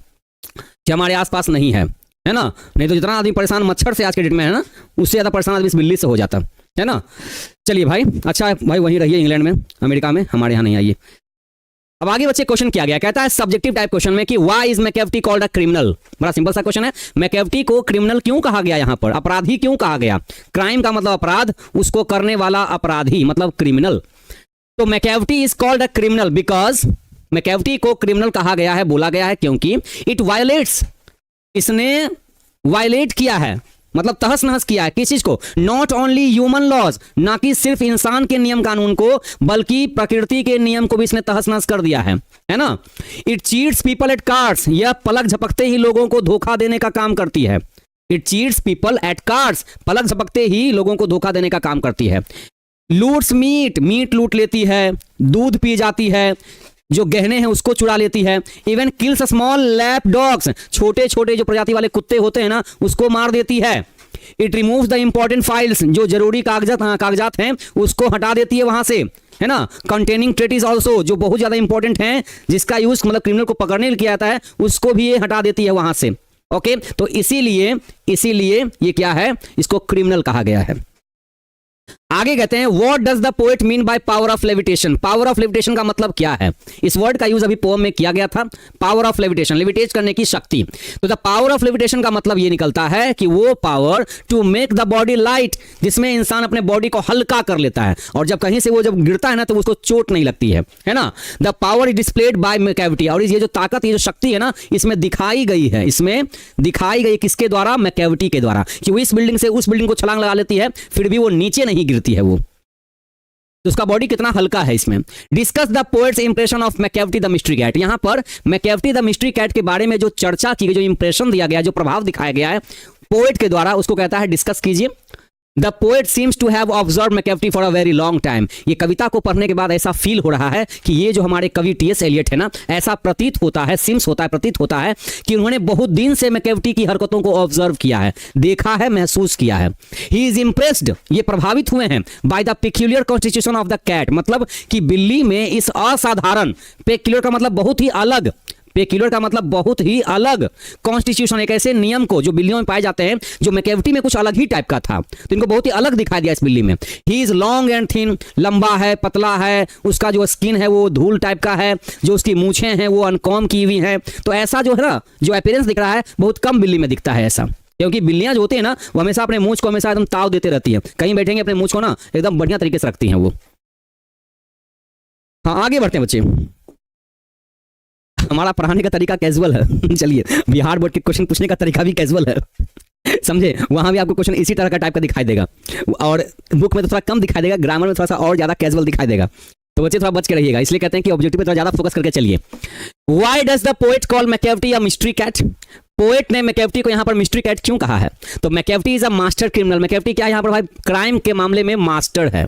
कि हमारे आसपास नहीं है, है ना। नहीं तो जितना आदमी परेशान मच्छर से आज के डेट में है ना, उससे ज्यादा परेशान आदमी इस बिल्ली से हो जाता है ना। चलिए भाई, अच्छा भाई वहीं रहिए इंग्लैंड में, अमेरिका में, हमारे यहाँ नहीं आइए। अब आगे बच्चे क्वेश्चन किया गया, कहता है सब्जेक्टिव टाइप क्वेश्चन में कि why is Macavity called a criminal. बड़ा सिंपल सा क्वेश्चन है, मैकेविटी को क्रिमिनल क्यों कहा गया? यहाँ पर अपराधी क्यों कहा गया? क्राइम का मतलब अपराध, उसको करने वाला अपराधी मतलब क्रिमिनल। तो Macavity is called a criminal because, Macavity को क्रिमिनल कहा गया है, बोला गया है क्योंकि इट वायलेट्स, इसने वायलेट किया है, मतलब तहस नहस किया है किस चीज को? नॉट ओनली ह्यूमन लॉज, ना कि सिर्फ इंसान के नियम कानून को, बल्कि प्रकृति के नियम को भी इसने तहस नहस कर दिया है ना। It cheats people at cards, यह पलक झपकते ही लोगों को धोखा देने का काम करती है। It cheats people at cards, पलक झपकते ही लोगों को धोखा देने का काम करती है। लूट्स मीट, मीट लूट लेती है, दूध पी जाती है, जो गहने हैं उसको चुरा लेती है। Even kills small lap dogs, छोटे छोटे जो प्रजाति वाले कुत्ते होते हैं ना, उसको मार देती है। It removes the important files, जो जरूरी कागजात हैं उसको हटा देती है वहां से, है ना। कंटेनिंग ट्रेटिस ऑल्सो, जो बहुत ज्यादा इंपॉर्टेंट हैं, जिसका यूज मतलब क्रिमिनल को पकड़ने के लिए किया जाता है, उसको भी ये हटा देती है वहां से। ओके, तो इसीलिए ये क्या है, इसको क्रिमिनल कहा गया है। आगे कहते हैं what does the poet mean by power of levitation. Power of levitation का मतलब क्या है? इस वर्ड का यूज अभी पोएम में किया गया था, पावर ऑफ लेविटेशन, लेविटेट करने की शक्ति। तो द पावर ऑफ लेविटेशन का मतलब ये निकलता है कि वो power to make the body light, जिसमें इंसान अपने बॉडी को हल्का कर लेता है, और जब कहीं से वो जब गिरता है ना तो उसको चोट नहीं लगती है ना। The power is displayed bye Macavity, और ये जो ताकत, ये जो शक्ति है ना, इसमें दिखाई गई है, इसमें दिखाई गई किसके द्वारा? मैकेविटी के द्वारा, कि वो इस बिल्डिंग से उस बिल्डिंग को छलांग लगा लेती है, फिर भी वो नीचे नहीं गिरती है वो, तो उसका बॉडी कितना हल्का है इसमें। Discuss the poet's impression of Macavity the mystery cat. यहां पर मैकेविटी द मिस्ट्री कैट के बारे में जो चर्चा की गई, जो इंप्रेशन दिया गया, जो प्रभाव दिखाया गया है पोएट के द्वारा, उसको कहता है डिस्कस कीजिए। The poet seems to have observe Macavity for a very long time. ये कविता को पढ़ने के बाद ऐसा फील हो रहा है कि ये जो हमारे कवि टी.एस. एलियट है ना, ऐसा प्रतीत होता है, सिम्स होता है, प्रतीत होता है कि उन्होंने बहुत दिन से मैकेविटी की हरकतों को ऑब्जर्व किया है, देखा है, महसूस किया है। ही इज इंप्रेस्ड, ये प्रभावित हुए हैं by the peculiar constitution of the cat, मतलब कि बिल्ली में इस असाधारण, पेक्यूलियर का मतलब बहुत ही अलग, पेक्यूलियर का मतलब बहुत ही अलग, कॉन्स्टिट्यूशन एक ऐसे नियम को जो बिल्लियों में पाए जाते हैं, जो मैकेविटी में कुछ अलग ही टाइप का था, तो इनको बहुत ही अलग दिखाई दिया इस बिल्ली में। He is long and thin, लंबा है, पतला है, उसका जो स्किन है वो धूल टाइप का है, जो उसकी मूछें हैं वो अनकॉम की हुई हैं। तो ऐसा जो है ना, जो अपीयरेंस दिख रहा है, बहुत कम बिल्ली में दिखता है ऐसा, क्योंकि बिल्लियां जो होती है ना, वो हमेशा अपने मूंछ को हमेशा एकदम ताव देते रहती है, कहीं बैठेंगे अपने मूंछ को ना एकदम बढ़िया तरीके से रखती हैं वो। हाँ, आगे बढ़ते हैं बच्चे, हमारा पढ़ाने का तरीका कैजुअल है चलिए, बिहार बोर्ड के क्वेश्चन पूछने का तरीका भी कैजुअल है समझे, वहां भी आपको क्वेश्चन इसी तरह का टाइप का दिखाई देगा, और बुक में तो थोड़ा कम दिखाई देगा, ग्रामर में थोड़ा सा और ज्यादा कैजुअल दिखाई देगा, तो बच्चे थोड़ा बच के रहिएगा, इसलिए कहते हैं कि ऑब्जेक्टिव पे थोड़ा ज्यादा फोकस करके चलिए। Why does the poet call Macavity a mystery cat. Poet ने मैकैवटी को यहां पर मिस्ट्री कैट क्यों कहा है? तो मैकैवटी इज अ मास्टर क्रिमिनल। मैकैवटी क्या है यहां पर भाई? क्राइम के मामले में मास्टर है।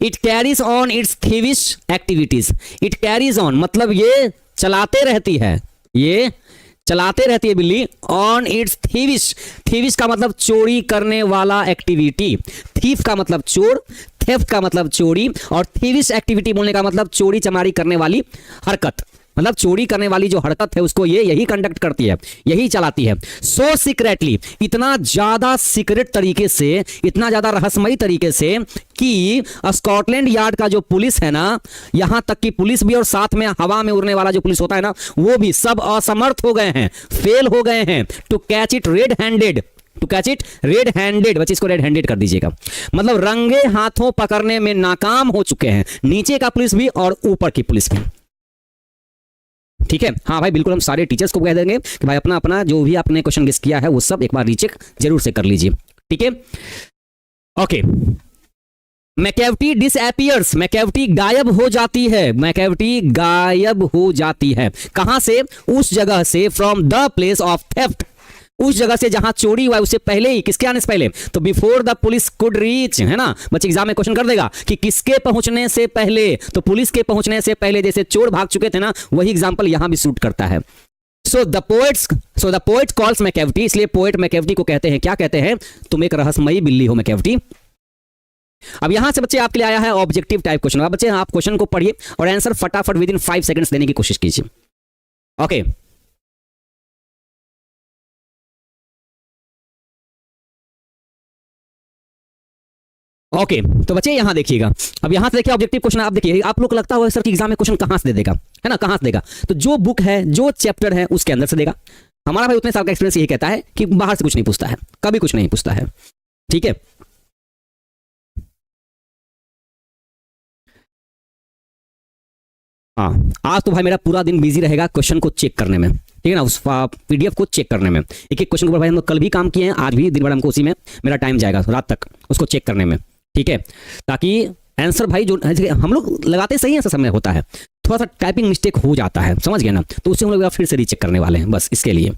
It carries on its thievish activities. It carries on मतलब ये चलाते रहती है, ये चलाते रहती है बिल्ली ऑन इट्स थीविश। थीविश का मतलब चोरी करने वाला एक्टिविटी। थीफ का मतलब चोर, थेफ्ट का मतलब चोरी, और थीविश एक्टिविटी बोलने का मतलब चोरी चमारी करने वाली हरकत। मतलब चोरी करने वाली जो हरकत है उसको ये यही कंडक्ट करती है, यही चलाती है। सो सीक्रेटली, इतना ज्यादा सीक्रेट तरीके से, इतना ज्यादा रहस्यमयी तरीके से कि स्कॉटलैंड यार्ड का जो पुलिस है ना, यहां तक कि पुलिस भी और साथ में हवा में उड़ने वाला जो पुलिस होता है ना, वो भी सब असमर्थ हो गए हैं, फेल हो गए हैं to catch it red handed. To catch it red handed, बच्चे इसको रेड हैंडेड कर दीजिएगा, मतलब रंगे हाथों पकड़ने में नाकाम हो चुके हैं, नीचे का पुलिस भी और ऊपर की पुलिस भी। ठीक है, हाँ भाई बिल्कुल, हम सारे टीचर्स को कह देंगे कि भाई अपना अपना जो भी आपने क्वेश्चन गेस किया है वो सब एक बार रीचेक जरूर से कर लीजिए। ठीक है, ओके। मैकैवटी डिसअपीयर्स, मैकैवटी गायब हो जाती है, मैकैवटी गायब हो जाती है। कहां से? उस जगह से, from the place of theft, उस जगह से जहां चोरी हुआ है उससे पहले ही, किसके आने से पहले? तो before the police could reach, है ना बच्चे एग्जाम में क्वेश्चन कर देगा कि किसके पहुंचने से पहले, तो पुलिस के पहुंचने से पहले, जैसे चोर भाग चुके थे ना, वही एग्जांपल यहां भी सूट करता है। सो द पोएट कॉल्स मैकैवटी, इसलिए पोएट मैकैवटी को कहते हैं, क्या कहते हैं? तुम एक रहस्यमयी बिल्ली हो मैकैवटी। अब यहां से बच्चे आपके लिए आया है ऑब्जेक्टिव टाइप क्वेश्चन। अब बच्चे आप क्वेश्चन को पढ़िए और आंसर फटाफट विद इन 5 सेकंड्स देने की कोशिश कीजिए। ओके, ओके तो बच्चे यहां देखिएगा, अब यहां से देखिए ऑब्जेक्टिव क्वेश्चन। आप देखिए, आप लोग को लगता होगा सर कि एग्जाम में क्वेश्चन कहां से दे देगा, है ना, कहां से देगा? तो जो बुक है, जो चैप्टर है, उसके अंदर से देगा। हमारा भाई उतने साल का एक्सपीरियंस यही कहता है कि बाहर से कुछ नहीं पूछता है, कभी कुछ नहीं पूछता है। ठीक है, हाँ आज तो भाई मेरा पूरा दिन बिजी रहेगा क्वेश्चन को चेक करने में, ठीक है ना, उस पीडीएफ को चेक करने में। एक एक क्वेश्चन को भाई हम लोग कल भी काम किए हैं, आज भी दिन भर हमको उसी में मेरा टाइम जाएगा, रात तक उसको चेक करने में। ठीक है, ताकि आंसर भाई जो हम लोग लगाते सही आंसर समय होता है, थोड़ा सा टाइपिंग मिस्टेक हो जाता है, समझ गए ना, तो उससे हम लोग फिर से रीचेक करने वाले हैं, बस इसके लिए।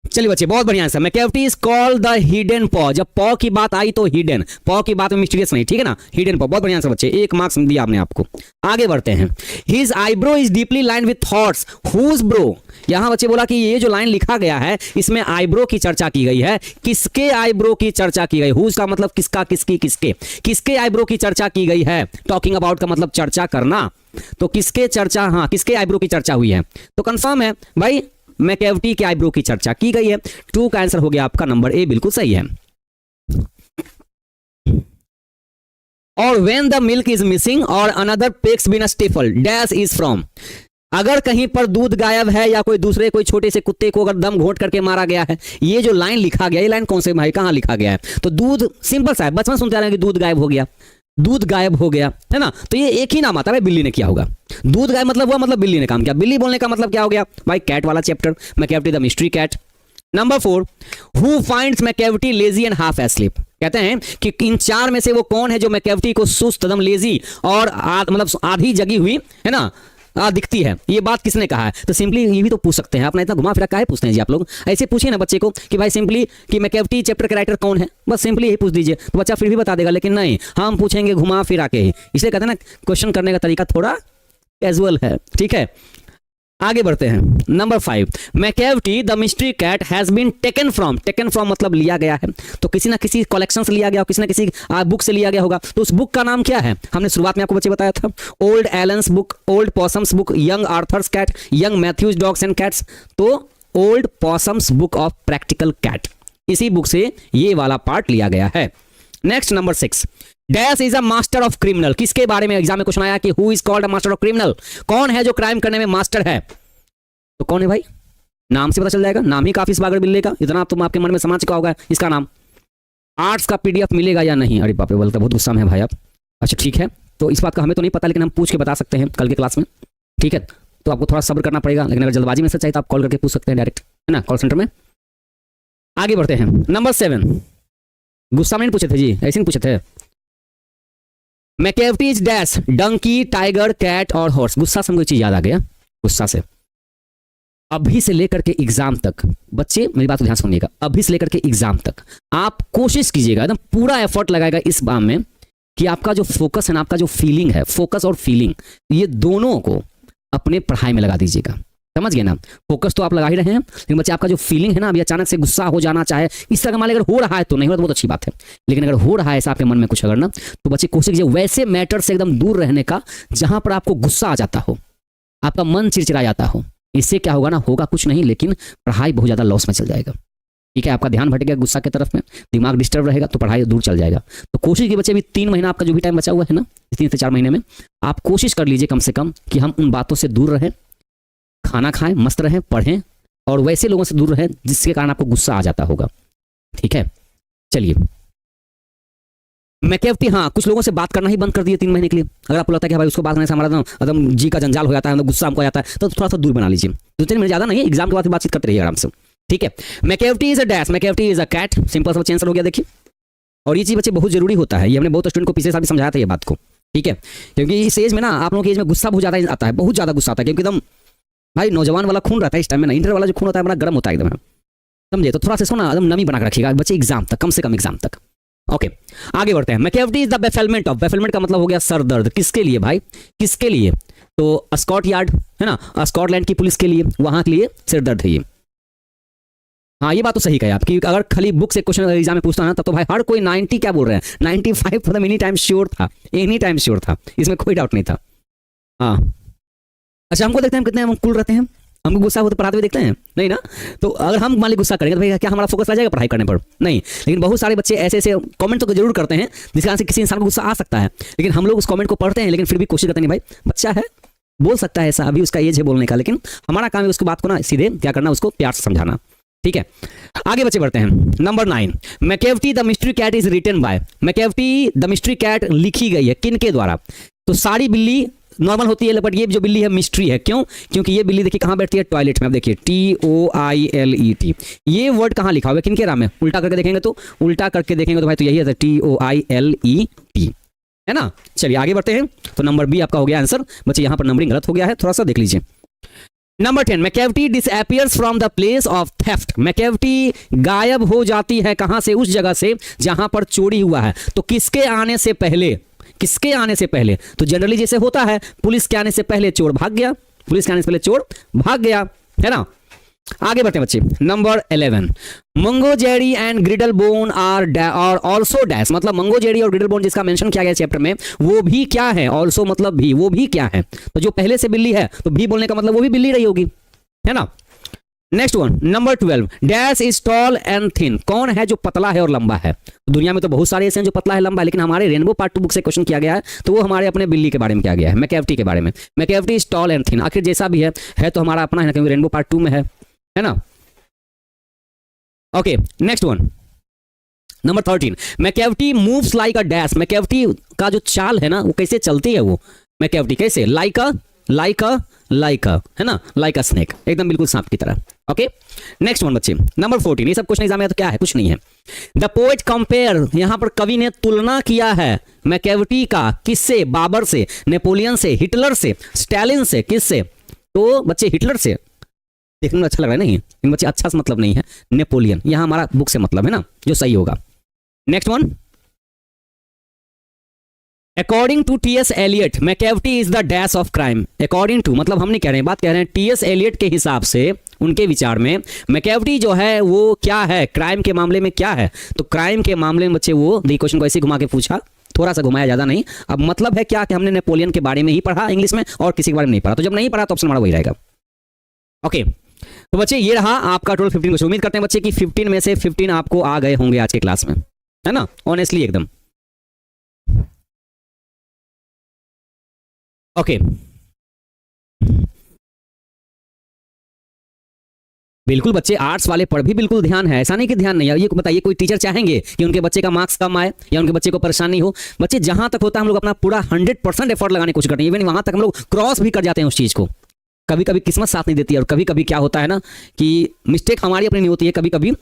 चलिए बच्चे, बहुत बढ़िया answer. Macavity is called the hidden paw. जब पॉ की बात आई तो हिडन, पॉ की बात में मिस्टीरियस नहीं, ठीक है ना, हिडन पॉ। बहुत बढ़िया आंसर बच्चे, 1 मार्क्स दिया आपने आपको। आगे बढ़ते हैं। His eyebrow is deeply lined with thoughts, whose brow. यहां बच्चे बोला कि ये जो लाइन लिखा गया है इसमें आईब्रो की चर्चा की गई है। किसके आईब्रो की चर्चा की गई? हुज का मतलब किसका, किसकी, किसके, किसके आईब्रो की चर्चा की गई है? टॉकिंग अबाउट का मतलब चर्चा करना, तो किसके चर्चा, हाँ किसके आईब्रो की चर्चा हुई है? तो कंफर्म है भाई मैकैवटी के आईब्रो की चर्चा की गई है। 2 का आंसर हो गया आपका नंबर ए, बिल्कुल सही है। और when the milk is missing और another Peke's been a stifle dash is from. अगर कहीं पर दूध गायब है या कोई दूसरे कोई छोटे से कुत्ते को अगर दम घोट करके मारा गया है, ये जो लाइन लिखा गया, ये लाइन कौन से भाई कहां लिखा गया है? तो दूध, सिंपल सा है, बचपन सुनते आ रहे हैं कि दूध गायब हो गया, दूध गायब हो गया, है ना, तो ये एक ही नाम आता है, बिल्ली ने किया होगा। दूध गायब मतलब हुआ, मतलब बिल्ली ने काम किया। बिल्ली बोलने का मतलब क्या हो गया भाई? कैट वाला chapter, Macavity the mystery cat. Number 4, who finds Macavity lazy and half asleep. कहते हैं कि इन 4 में से वो कौन है जो मैकैवटी को सुस्त, दम लेजी और मतलब आधी जगी हुई, है ना, दिखती है। ये बात किसने कहा है? तो सिंपली ये भी तो पूछ सकते हैं, अपना इतना घुमा फिरा काहे पूछते हैं जी आप लोग? ऐसे पूछिए ना बच्चे को कि भाई सिंपली कि मैकैवटी चैप्टर का राइटर कौन है, बस सिंपली यही पूछ दीजिए, तो बच्चा फिर भी बता देगा। लेकिन नहीं, हम पूछेंगे घुमा फिरा के ही, इसलिए कहते हैं ना क्वेश्चन करने का तरीका थोड़ा कैजुअल है। ठीक है, आगे बढ़ते हैं। Number 5, Macavity the mystery cat has been taken from. Taken from मतलब लिया गया है, तो किसी ना किसी कलेक्शन से लिया गया, किसी ना किसी बुक से लिया गया होगा। तो उस बुक का नाम क्या है? हमने शुरुआत में आपको बच्चे बताया था, old Allen's book, old possum's book, young Arthur's cat, young Matthew's dogs and cats. तो old possum's book of practical cat, इसी बुक से ये वाला पार्ट लिया गया है। Next number 6, dash is a master of criminal. किसके बारे में एग्जाम में क्वेश्चन आया कि who is called a master of criminal? कौन है जो क्राइम करने में मास्टर है? तो कौन है भाई? नाम से पता चल जाएगा, नाम ही काफी इस बागर बिल्ले का, इतना तुम आपके मन में समझ चुका होगा इसका नाम। आर्ट्स का पीडीएफ मिलेगा या नहीं? अरे बाप रे, बोलता बहुत गुस्सा में है भाई आप। अच्छा ठीक है, तो इस बात का हमें तो नहीं पता, लेकिन हम पूछ के बता सकते हैं कल के क्लास में, ठीक है? तो आपको थोड़ा सब्र करना पड़ेगा, लेकिन अगर जल्दबाजी में से चाहिए तो आप कॉल करके पूछ सकते हैं डायरेक्ट, है ना, कॉल सेंटर में। आगे बढ़ते हैं। नंबर 7, गुस्सा में नहीं पूछे थे जी, ऐसे नहीं पूछे थे। Macavity is dash donkey, tiger, cat और हॉर्स। गुस्सा से हमको चीज याद आ गया, गुस्सा से। अभी से लेकर के एग्जाम तक, बच्चे मेरी बात को ध्यान सुनिएगा, अभी से लेकर के एग्जाम तक आप कोशिश कीजिएगा, एकदम पूरा एफर्ट लगाएगा इस बात में कि आपका जो फोकस है ना, आपका जो फीलिंग है, फोकस और फीलिंग, ये दोनों को अपने पढ़ाई में लगा दीजिएगा। समझ गए ना? फोकस तो आप लगा ही रहे हैं, लेकिन बच्चे आपका जो फीलिंग है ना, अभी अचानक से गुस्सा हो जाना चाहे, इस तरह का मान अगर हो रहा है तो नहीं हो तो बहुत अच्छी बात है, लेकिन अगर हो रहा है ऐसा आपके मन में कुछ अगर ना, तो बच्चे कोशिश कीजिए वैसे मैटर से एकदम दूर रहने का जहां पर आपको गुस्सा आ जाता हो, आपका मन चिड़चिड़ा जाता हो। इससे क्या होगा ना, होगा कुछ नहीं, लेकिन पढ़ाई बहुत ज़्यादा लॉस में चल जाएगा। ठीक है, आपका ध्यान भटकेगा गुस्सा की तरफ में, दिमाग डिस्टर्ब रहेगा, तो पढ़ाई दूर चल जाएगा। तो कोशिश की बच्चे अभी 3 महीना आपका जो भी टाइम बचा हुआ है ना, 3 से 4 महीने में आप कोशिश कर लीजिए कम से कम कि हम उन बातों से दूर रहें, खाना खाएं, मस्त रहें, पढ़ें, और वैसे लोगों से दूर रहें जिसके कारण आपको गुस्सा आ जाता होगा। ठीक है, चलिए मैकेवटी, हाँ कुछ लोगों से बात करना ही बंद कर दिए 3 महीने के लिए। अगर आपको लगता है कि भाई उसको बात करने से हमारा एकदम जी का जंजाल हो जाता है, गुस्सा हमको आ जाता है, तो थोड़ा सा दूर बना लीजिए। 2-3 महीने ज़्यादा नहीं, एग्जाम के बाद बातचीत करते रहिए आराम से। ठीक है, Macavity is a dash, Macavity is a cat, simple सा आंसर हो गया। देखिए, और ये चीज बच्चे बहुत जरूरी होता है, ये हमने बहुत स्टूडेंट को पिछले साल भी समझाया था ये बात को। ठीक है, क्योंकि इस एज में ना आप लोगों की एज में गुस्सा बहुत ज़्यादा आता है, बहुत ज़्यादा गुस्सा आता है, क्योंकि एकदम भाई नौजवान वाला खून रहता है इस टाइम में ना, इंटर वाला जो खून होता है बड़ा गर्म होता है एकदम, समझे? तो थोड़ा सा इसको ना एकदम नमी बना के रखिएगा बच्चे एग्जाम तक, कम से कम एग्जाम तक। ओके, आगे बढ़ते हैं। मैकेवटी इज द बेफिलमेंट ऑफ, बेफिलमेंट का मतलब हो गया सर दर्द। किसके लिए भाई? किसके लिए? तो स्कॉट यार्ड है ना, स्कॉटलैंड की पुलिस के लिए, वहां के लिए सिर दर्द है ये। हाँ, ये बात तो सही कही आप कि अगर खाली बुक से क्वेश्चन एग्जाम में पूछता ना, तब तो भाई हर कोई 90 क्या बोल रहे हैं, 95 मतलब एनी टाइम श्योर था, एनी टाइम श्योर था, इसमें कोई डाउट नहीं था। हाँ, अच्छा हमको देखते हैं कितने हम कूल रहते हैं, हमको गुस्सा होते पढ़ाते हुए देखते हैं नहीं ना? तो अगर हम मान ली गुस्सा करेंगे तो भाई क्या हमारा फोकस रह जाएगा पढ़ाई करने पर? नहीं। लेकिन बहुत सारे बच्चे ऐसे ऐसे कमेंट तो जरूर करते हैं जिसके कारण से किसी इंसान को गुस्सा आ सकता है, लेकिन हम लोग उस कमेंट को पढ़ते हैं, लेकिन फिर भी कोशिश करते हैं भाई बच्चा है, बोल सकता है ऐसा, अभी उसका एज है बोलने का, लेकिन हमारा काम है उसकी बात को ना सीधे क्या करना, उसको प्यार से समझाना। ठीक है, आगे बच्चे बढ़ते हैं। Number 9, Macavity the mystery cat is written by, Macavity the mystery cat लिखी गई है किन के द्वारा? तो सारी बिल्ली नॉर्मल होती है, बट ये जो बिल्ली है मिस्ट्री है। क्यों? क्योंकि ये बिल्ली देखिए कहाँ बैठती है, टॉयलेट में। अब देखिए TOILET, ये वर्ड कहाँ लिखा हुआ है, किनके नाम है? उल्टा करके देखेंगे तो, उल्टा करके देखेंगे तो भाई तो यही है TOILET, है ना? चलिए आगे बढ़ते हैं। तो नंबर बी आपका हो गया आंसर। बच्चे यहाँ पर नंबरिंग गलत हो गया है, थोड़ा सा देख लीजिए। Number 10, Macavity disappears from the place of theft, Macavity गायब हो जाती है कहां से? उस जगह से जहां पर चोरी हुआ है। तो किसके आने से पहले? किसके आने से पहले? तो जनरली जैसे होता है, पुलिस के आने से पहले चोर भाग गया, पुलिस के आने से पहले चोर भाग गया, है ना? आगे बढ़ते हैं बच्चे। Number 11, Mungojerrie and Griddlebone are also dash, मतलब मंगो जेरी और ग्रिडल बोन जिसका मेंशन किया गया चैप्टर में, वो भी क्या है? ऑल्सो मतलब भी, वो भी क्या है? तो जो पहले से बिल्ली है तो भी बोलने का मतलब वो भी बिल्ली रही होगी, है ना? Next one, number 12, dash is tall and thin, कौन है जो पतला है और लंबा है? दुनिया में तो बहुत सारे ऐसे हैं जो पतला है लंबा है, लेकिन हमारे रेनबो पार्ट 2 बुक से क्वेश्चन किया गया है, तो वो हमारे अपने बिल्ली के बारे में किया गया है, मैकेवटी के बारे में। मैकेवटी इज टॉल एंड थिन, आखिर जैसा भी है तो हमारा अपना है ना, क्योंकि रेनबो पार्ट 2 में है ना? Okay, next one, number 13, Macavity moves like a dash, Macavity का जो चाल है ना वो कैसे चलती है? वो मैकेवटी कैसे? लाइक अ है ना, लाइक अ स्नेक, एकदम बिल्कुल सांप की तरह। ओके, नेक्स्ट वन बच्चे, नंबर 14, ये सब क्वेश्चन एग्जाम में तो क्या है? कुछ नहीं है। द पोएट कंपेयर, यहां पर कवि ने तुलना किया है मैकेवटी का किससे? बाबर से, नेपोलियन से, हिटलर से, स्टालिन से, किससे? तो बच्चे हिटलर से, देखने में अच्छा लग रहा है नहीं, इन बच्चे अच्छा से मतलब नहीं है, नेपोलियन, यहां हमारा बुक से मतलब है ना, जो सही होगा। Next one, according to TS Eliot, Macavity is the dash of crime, according to मतलब हम नहीं कह रहे हैं, बात कह रहे हैं TS एलियट के हिसाब से, उनके विचार में मैकेवटी जो है वो क्या है? क्राइम के मामले में क्या है? तो क्राइम के मामले में बच्चे वो क्वेश्चन को ऐसे घुमा के पूछा, थोड़ा सा घुमाया, ज्यादा नहीं। अब मतलब है क्या कि हमने नेपोलियन के बारे में ही पढ़ा इंग्लिश में और किसी के बारे में नहीं पढ़ा, तो जब नहीं पढ़ा तो ऑप्शन हमारा वही रहेगा। ओके, तो बच्चे ये रहा आपका टोटल 15 क्वेश्चन। उम्मीद करते हैं बच्चे कि 15 में से 15 आपको आ गए होंगे आज के क्लास में, है ना? ऑनेस्टली एकदम। ओके, बिल्कुल बच्चे आर्ट्स वाले पर भी बिल्कुल ध्यान है, ऐसा नहीं कि ध्यान नहीं है। ये बताइए कोई टीचर चाहेंगे कि उनके बच्चे का मार्क्स कम आए या उनके बच्चे को परेशानी हो? बच्चे जहां तक होता है हम लोग अपना पूरा 100% एफर्ट लगाने की कोशिश करते हैं, इवन वहां तक हम लोग क्रॉस भी कर जाते हैं उस चीज को। कभी कभी किस्मत साथ नहीं देती है, और कभी कभी क्या होता है ना कि मिस्टेक हमारी अपनी नहीं होती है, कभी कभी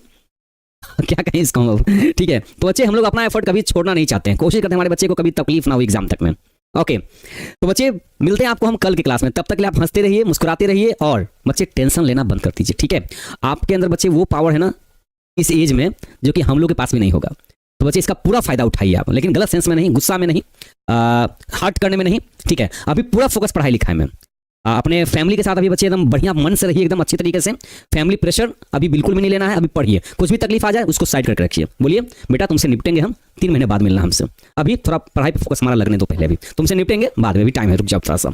क्या कहें इसको, ठीक है? तो बच्चे हम लोग अपना एफर्ट कभी छोड़ना नहीं चाहते हैं, कोशिश करते हैं हमारे बच्चे को कभी तकलीफ ना हो एग्जाम तक में। ओके, तो बच्चे मिलते हैं आपको हम कल की क्लास में। तब तक के लिए आप हंसते रहिए, मुस्कुराते रहिए और बच्चे टेंशन लेना बंद कर दीजिए, ठीक है। आपके अंदर बच्चे वो पावर है ना इस एज में जो कि हम लोग के पास भी नहीं होगा। तो बच्चे इसका पूरा फायदा उठाइए आप, लेकिन गलत सेंस में नहीं, गुस्सा में नहीं, हर्ट करने में नहीं, ठीक है। अभी पूरा फोकस पढ़ाई लिखाई में, अपने फैमिली के साथ अभी बच्चे एकदम बढ़िया मन से रहिए, एकदम अच्छे तरीके से। फैमिली प्रेशर अभी बिल्कुल भी नहीं लेना है, अभी पढ़िए। कुछ भी तकलीफ आ जाए उसको साइड करके रखिए, बोलिए बेटा तुमसे निपटेंगे हम, 3 महीने बाद मिलना हमसे। अभी थोड़ा पढ़ाई पर फोकस हमारा लगने दो, पहले अभी तुमसे निपटेंगे, बाद में भी टाइम है, रुक जाओ थोड़ा सा,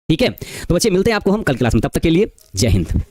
ठीक है। तो बच्चे मिलते हैं आपको हम कल क्लास में, तब तक के लिए जय हिंद।